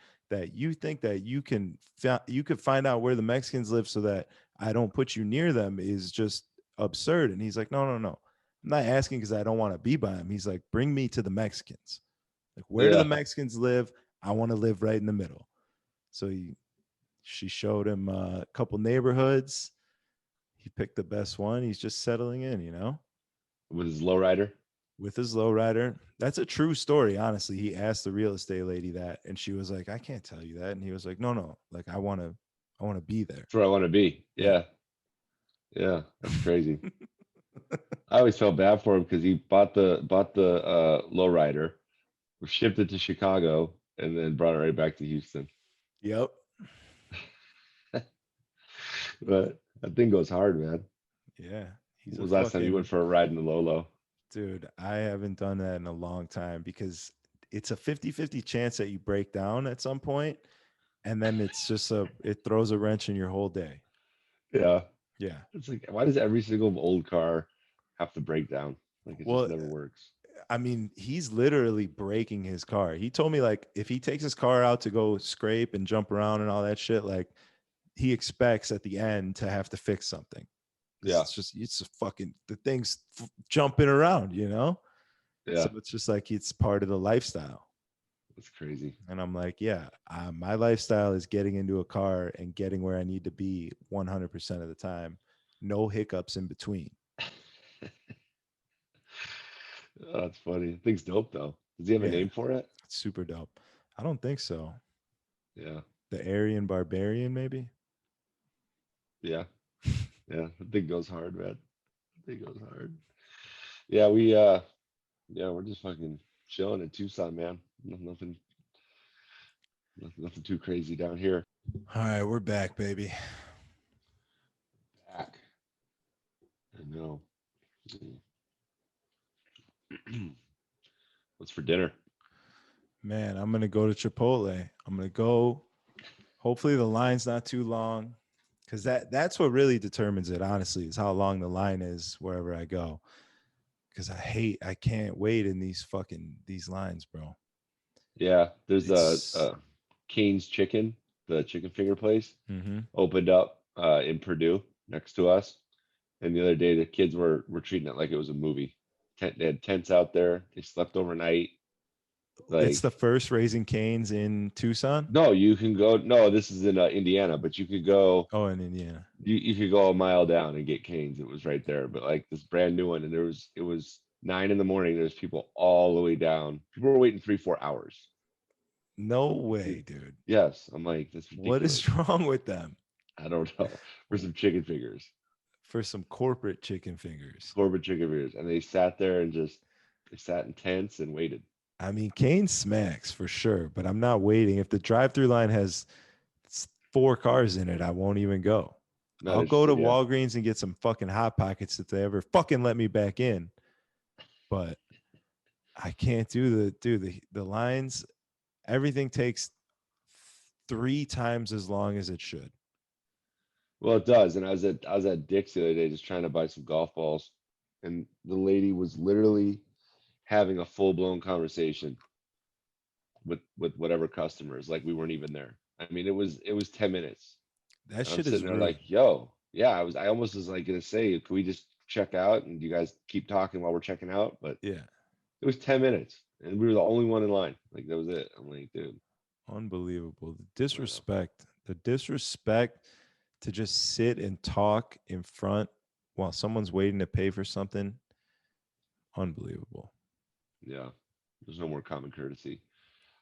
you think that you could find out where the Mexicans live so that I don't put you near them is just absurd. And he's like, no, no, no. I'm not asking because I don't want to be by him. He's like, bring me to the Mexicans. Like, where do the Yeah. Mexicans live? I want to live right in the middle. So she showed him a couple neighborhoods. He picked the best one. He's just settling in, With his lowrider. with his lowrider. That's a true story, honestly. He asked the real estate lady that, and she was like, I can't tell you that. And he was like, no, no, like I want to be there. That's where I want to be. Yeah. Yeah. Yeah. That's crazy. I always felt bad for him because he bought the lowrider, shipped it to Chicago, and then brought it right back to Houston. Yep. But that thing goes hard, man. Yeah. He's When a was the last time you went fucking for a ride in the Lolo? dude. I haven't done that in a long time because it's a 50-50 chance that you break down at some point, and then it's just it throws a wrench in your whole day. Yeah. Yeah. It's like, why does every single old car have to break down? Like it just Well, never works. I mean, he's literally breaking his car. He told me like if he takes his car out to go scrape and jump around and all that shit, like he expects at the end to have to fix something. Yeah. It's just fucking the thing's jumping around. Yeah. So it's just like it's part of the lifestyle. It's crazy. And I'm like, yeah, my lifestyle is getting into a car and getting where I need to be 100% of the time. No hiccups in between. Oh, that's funny. Thing's dope though. Does he have a Yeah, name for it? it's super dope. I don't think so. Yeah. The Aryan Barbarian, maybe? Yeah. Yeah. The thing goes hard, man. The thing goes hard. Yeah, we're just fucking chilling in Tucson, man. Nothing too crazy down here. All right, we're back, baby. Back. I know. What's for dinner? Man, I'm gonna go to Chipotle. I'm gonna go. Hopefully the line's not too long. Cause that's what really determines it, honestly, is how long the line is wherever I go. Cause I can't wait in these lines, bro. Yeah, there's It's Cane's Chicken, the chicken finger place, mhm. opened up in Purdue next to us. And the other day, the kids were treating it like it was a movie. They had tents out there. They slept overnight. It's Like, the first Raising Canes in Tucson. no, you can go. No, this is in Indiana, but you could go. Oh, in Indiana. You could go a mile down and get Canes. It was right there. But like this brand new one, and it was 9 in the morning. There's people all the way down. People were waiting 3 4 hours. No Y- way, dude. Yes, I'm like, that's What is ridiculous. wrong with them? I don't know. For some chicken fingers, For some corporate chicken fingers. Corbin chicken fingers, and they sat there and just they sat in tents and waited. I mean, Kane smacks for sure, but I'm not waiting. If the drive-through line has 4 cars in it, I won't even go. Not I'll go to interested. Yeah. Walgreens and get some fucking hot pockets if they ever fucking let me back in. But I can't do the lines. Everything takes 3 times as long as it should. Well, it does. And I was at Dick's the other day just trying to buy some golf balls, and the lady was literally having a full blown conversation with whatever customers. Like we weren't even there. I mean, it was 10 minutes. That And I'm shit is sitting there rude. like, yo, yeah. I almost was like gonna say, can we just check out and you guys keep talking while we're checking out? But Yeah, it was 10 minutes, and we were the only one in line. Like that was it. I'm like, dude, unbelievable. The I don't know. disrespect to just sit and talk in front while someone's waiting to pay for something. Unbelievable. Yeah, there's no more common courtesy.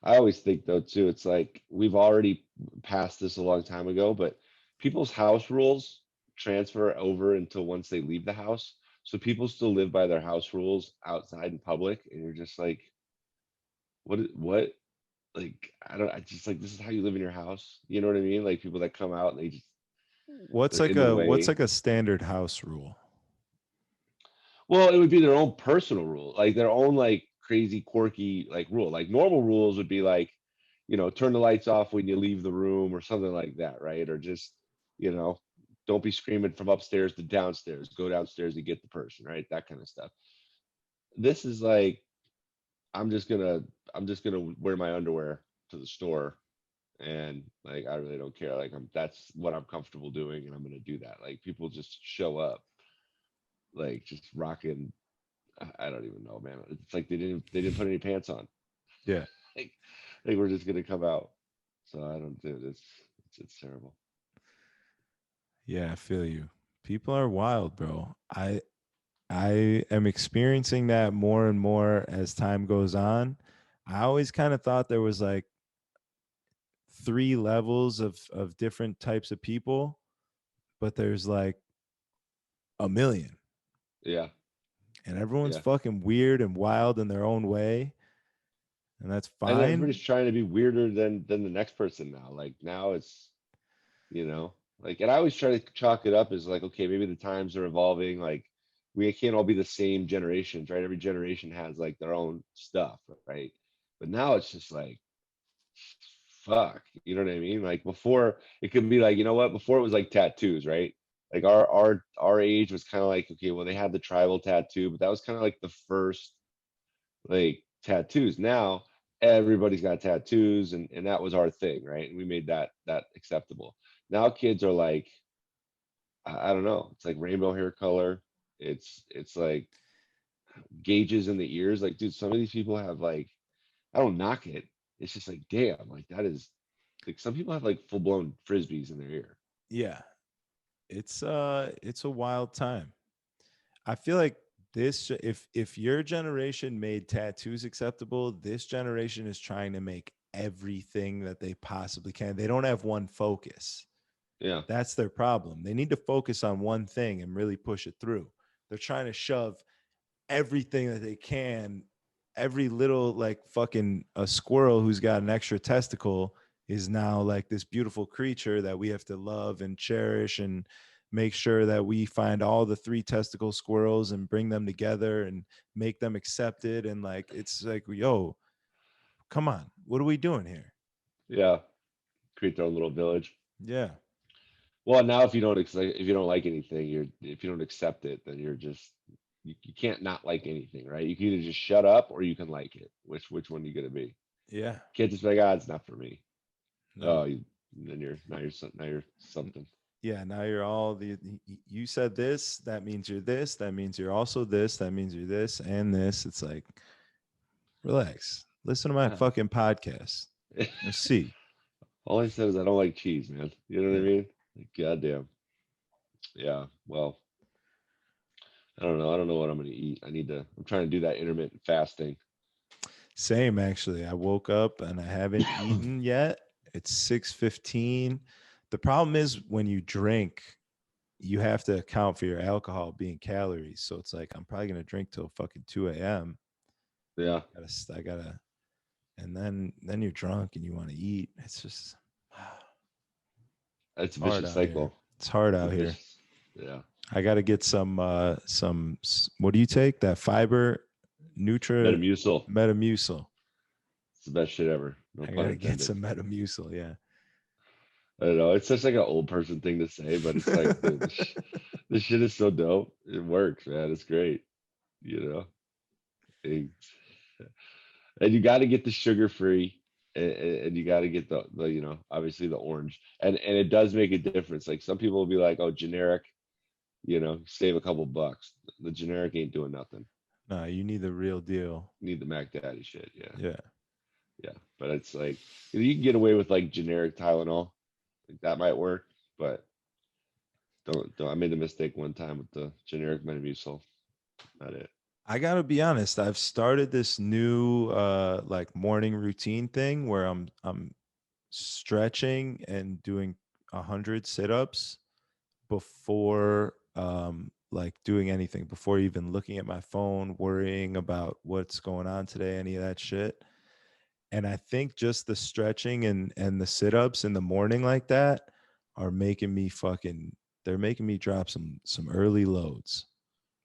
I always think though too, it's like we've already passed this a long time ago, but people's house rules transfer over until once they leave the house. So people still live by their house rules outside in public, and you're just like, what? Like, I don't, I just like this is how you live in your house. You know what I mean? Like people that come out and they're in the What's way. like a standard house rule? Well, it would be their own personal rule, like their own like crazy quirky like rule. Like normal rules would be like, turn the lights off when you leave the room or something like that, right? Or just, you know, don't be screaming from upstairs to downstairs. Go downstairs to get the person, right? That kind of stuff. This is like I'm just gonna wear my underwear to the store, and like I really don't care. Like that's what I'm comfortable doing, and I'm gonna do that. Like people just show up like just rocking. I don't even know, man. It's like they didn't put any pants on. Yeah. Like they were just gonna come out. So I don't do this. It's terrible. Yeah, I feel you. People are wild, bro. I am experiencing that more and more as time goes on. I always kind of thought there was like 3 levels of different types of people, but there's like a million. Yeah, And everyone's yeah. fucking weird and wild in their own way, and that's And everybody's fine. trying to be weirder than the next person now. Like now it's like, and I always try to chalk it up as like, okay, maybe the times are evolving. Like we can't all be the same generations, right? Every generation has like their own stuff, right? But now it's just like, fuck, you know what I mean? Like before, it could be like, you know what? Before it was like tattoos, right? Like our age was kind of like, okay, well they had the tribal tattoo, but that was kind of like the first like tattoos. Now everybody's got tattoos, and that was our thing, right? And we made that acceptable. Now kids are like, I don't know, it's like rainbow hair color. It's like gauges in the ears. Like, dude, some of these people have like, I don't knock it. It's just like, damn, like that is like some people have like full blown frisbees in their ear. Yeah. It's a wild time. I feel like if your generation made tattoos acceptable, this generation is trying to make everything that they possibly can. They don't have one focus. Yeah. That's their problem. They need to focus on one thing and really push it through. They're trying to shove everything that they can. Every little like fucking a squirrel who's got an extra testicle is now like this beautiful creature that we have to love and cherish and make sure that we find all the 3 testicle squirrels and bring them together and make them accepted. And like it's like, yo, come on, what are we doing here? Yeah. Create their own little village. Yeah. Well, now if you don't like anything, if you don't accept it, then you're just you can't not like anything, right? You can either just shut up or you can like it. Which one are you gonna be? Yeah. Can't just be like, ah, it's not for me. No. Oh, then you're something. Yeah, now you're all you said this, that means you're this, that means you're also this, that means you're this and this. It's like, relax. Listen to my Yeah. fucking podcast. Let's see. All I said is I don't like cheese, man. You know what I Yeah. mean? Like, goddamn. Yeah. Well, I don't know. I don't know what I'm gonna eat. I'm trying to do that intermittent fasting. Same actually. I woke up and I haven't eaten yet. It's 6:15. The problem is when you drink, you have to account for your alcohol being calories. So it's like I'm probably gonna drink till fucking 2 a.m. Yeah. I gotta, and then you're drunk and you want to eat. It's just It's a hard vicious out here. cycle. It's hard It's a out here. vicious. Yeah. I got to get what do you take? That fiber Nutra Metamucil. Metamucil. It's the best shit ever. No I pun got to get intended. some Metamucil, yeah. I don't know. It's such like an old person thing to say, but it's like, dude, this shit is so dope. It works, man. It's great. You know, and, and you got to get the sugar free, and you got to get the obviously the orange, and it does make a difference. Like some people will be like, oh, generic, save a couple bucks. The generic ain't doing nothing. No, you need the real deal. You need the Mac Daddy shit. Yeah, Yeah. yeah. But it's like you can get away with like generic Tylenol. Like that might work, but don't. I made the mistake one time with the generic Metamucil. Not it. I got to be honest, I've started this new like morning routine thing where I'm stretching and doing 100 sit-ups before like doing anything, before even looking at my phone, worrying about what's going on today, any of that shit. And I think just the stretching and the sit-ups in the morning like that are making me fucking they're making me drop some early loads.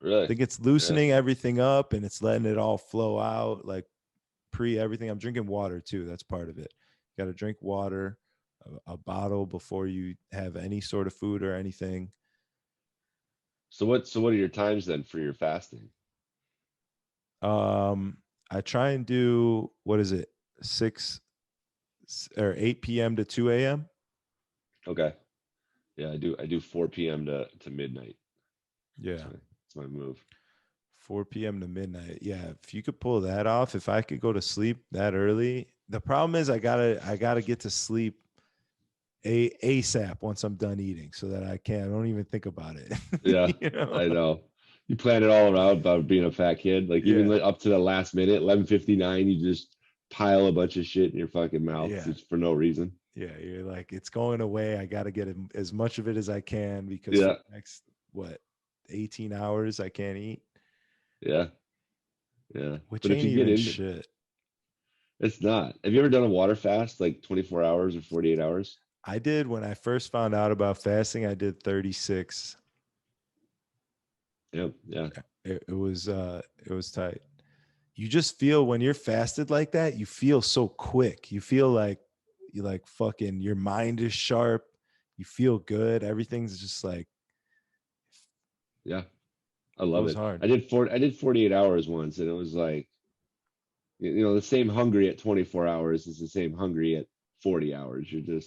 I Really? think it's Yeah. loosening everything up and it's letting it all flow out like pre everything. I'm drinking water too. That's part of it. You got to drink water, a bottle before you have any sort of food or anything. So what are your times then for your fasting? Um, I try and do what is it, 6 or 8 p.m. to 2 a.m. Okay. Yeah, I do 4 p.m. to midnight. Yeah, That's my move. 4 p.m. to midnight. Yeah, if you could pull that off, if I could go to sleep that early. The problem is I gotta get to sleep ASAP once I'm done eating, so that I don't even think about it. Yeah, You know? I know. You plan it all around about being a fat kid. Like even Yeah, up to the last minute, 11:59, you just pile a bunch of shit in your fucking mouth yeah, just for no reason. yeah. You're like, it's going away. I gotta get as much of it as I can because for Yeah, the next what 18 hours I can't eat, yeah, yeah. which But if ain't you get even into it, shit. it's not. Have you ever done a water fast like 24 hours or 48 hours? I did when I first found out about fasting. I did 36. Yep, yeah. It was tight. You just feel when you're fasted like that, you feel so quick. You feel like you like fucking your mind is sharp. You feel good. Everything's just like Yeah. I it love goes it. hard. I did 48 hours once and it was like the same hungry at 24 hours is the same hungry at 40 hours. You're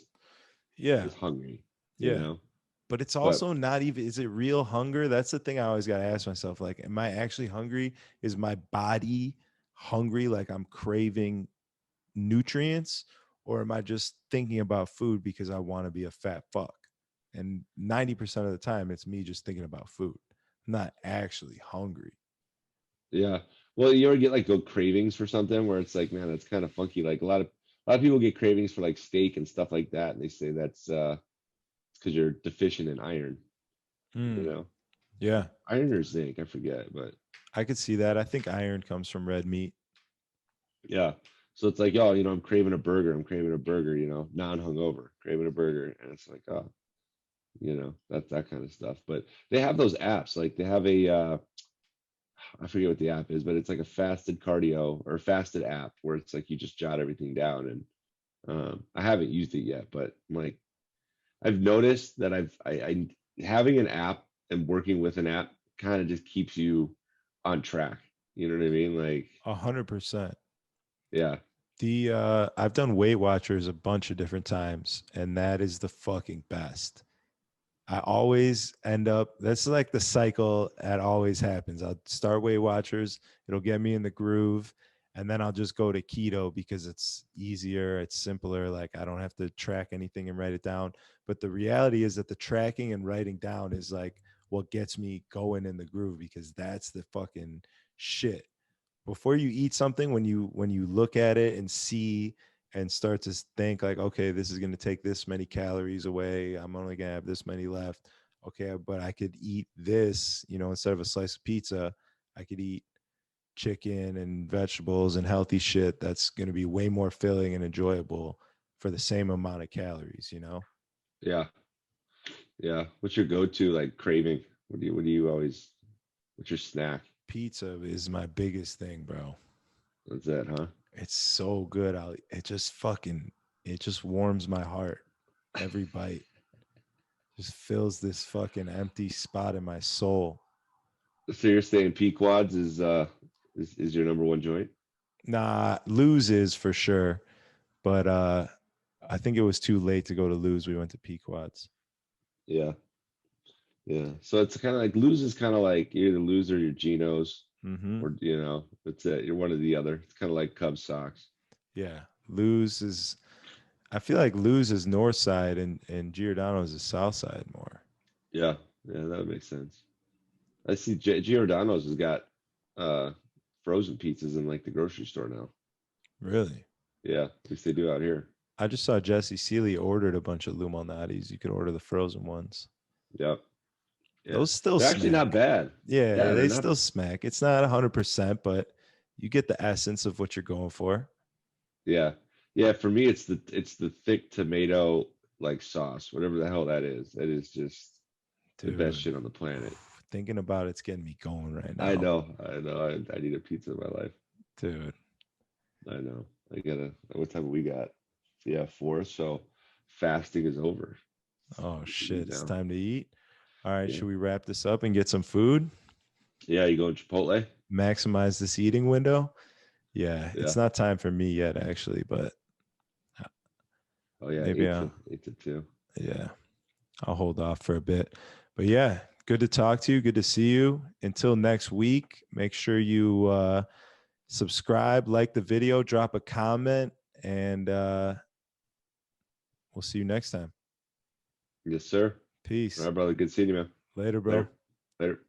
Yeah. just hungry, you Yeah. know. But it's But also not even, is it real hunger? That's the thing I always got to ask myself. Like, am I actually hungry? Is my body hungry? Like I'm craving nutrients, or am I just thinking about food because I want to be a fat fuck? And 90% of the time, it's me just thinking about food. I'm not actually hungry. yeah. Well, you ever get like go cravings for something where it's like, man, that's kind of funky. Like a lot of people get cravings for like steak and stuff like that, and they say that's because you're deficient in iron, you Mm, know. yeah, Iron or zinc, I forget, but I could see that. I think iron comes from red meat. yeah. So it's like, oh, I'm craving a burger. I'm craving a burger, non-hungover, craving a burger. And it's like, oh, that kind of stuff. But they have those apps. Like they have I forget what the app is, but it's like a fasted cardio or fasted app where it's like you just jot everything down. And I haven't used it yet, but I'm like, I've noticed that I having an app and working with an app kind of just keeps you on track. You know what I mean? Like, 100%. yeah. I've done Weight Watchers a bunch of different times, and that is the fucking best. I always end up, that's like the cycle that always happens. I'll start Weight Watchers, it'll get me in the groove, and then I'll just go to keto because it's easier, it's simpler. Like I don't have to track anything and write it down. But the reality is that the tracking and writing down is like what gets me going in the groove because that's the fucking shit. Before you eat something, when you look at it and see and start to think like, okay, this is going to take this many calories away, I'm only going to have this many left, okay, but I could eat this, instead of a slice of pizza, I could eat chicken and vegetables and healthy shit that's going to be way more filling and enjoyable for the same amount of calories. Yeah. Yeah. What's your go-to like craving? What do you always, what's your snack? Pizza is my biggest thing, bro. That's it, huh? It's so good. It just warms my heart every bite. Just fills this fucking empty spot in my soul. So you're saying Pequods is your number one joint? Nah, loses for sure, but I think it was too late to go to lose. We went to Pequods. Yeah. Yeah. So it's kind of like lose is kind of like you're either lose or you're Geno's Mm-hmm. or that's it. You're one or the other. It's kind of like Cubs socks. Yeah, lose is. I feel like lose is north side and Giordano's is south side more. Yeah. Yeah, that would make sense. I see Giordano's has got uh frozen pizzas in like the grocery store now. Really? Yeah, at least they do out here. I just saw Jesse Seeley ordered a bunch of Lumalnatis. You could order the frozen ones. Yep. Yeah. Those still They're actually not smack. bad. Yeah, Yeah, they're they not. still smack. It's not 100%, but you get the essence of what you're going for. Yeah. Yeah, for me it's the thick tomato like sauce, whatever the hell that is. That is just the best Dude, shit on the planet. thinking about it's getting me going right I now. know. I know. I need a pizza in my life. Dude. I know. I gotta. What time we got? Yeah, 4. So fasting is over. Oh We should eat shit, it's now. time to eat. All right, Yeah. should we wrap this up and get some food? Yeah, you going Chipotle? Maximize this eating window? Yeah, Yeah. it's not time for me yet actually, but Oh yeah, maybe 8 to 2. yeah, I'll hold off for a bit. But yeah, good to talk to you, good to see you. Until next week, make sure you subscribe, like the video, drop a comment, and we'll see you next time. Yes, sir. All Peace. right, brother. Good seeing you, man. Later, bro. Later. Later.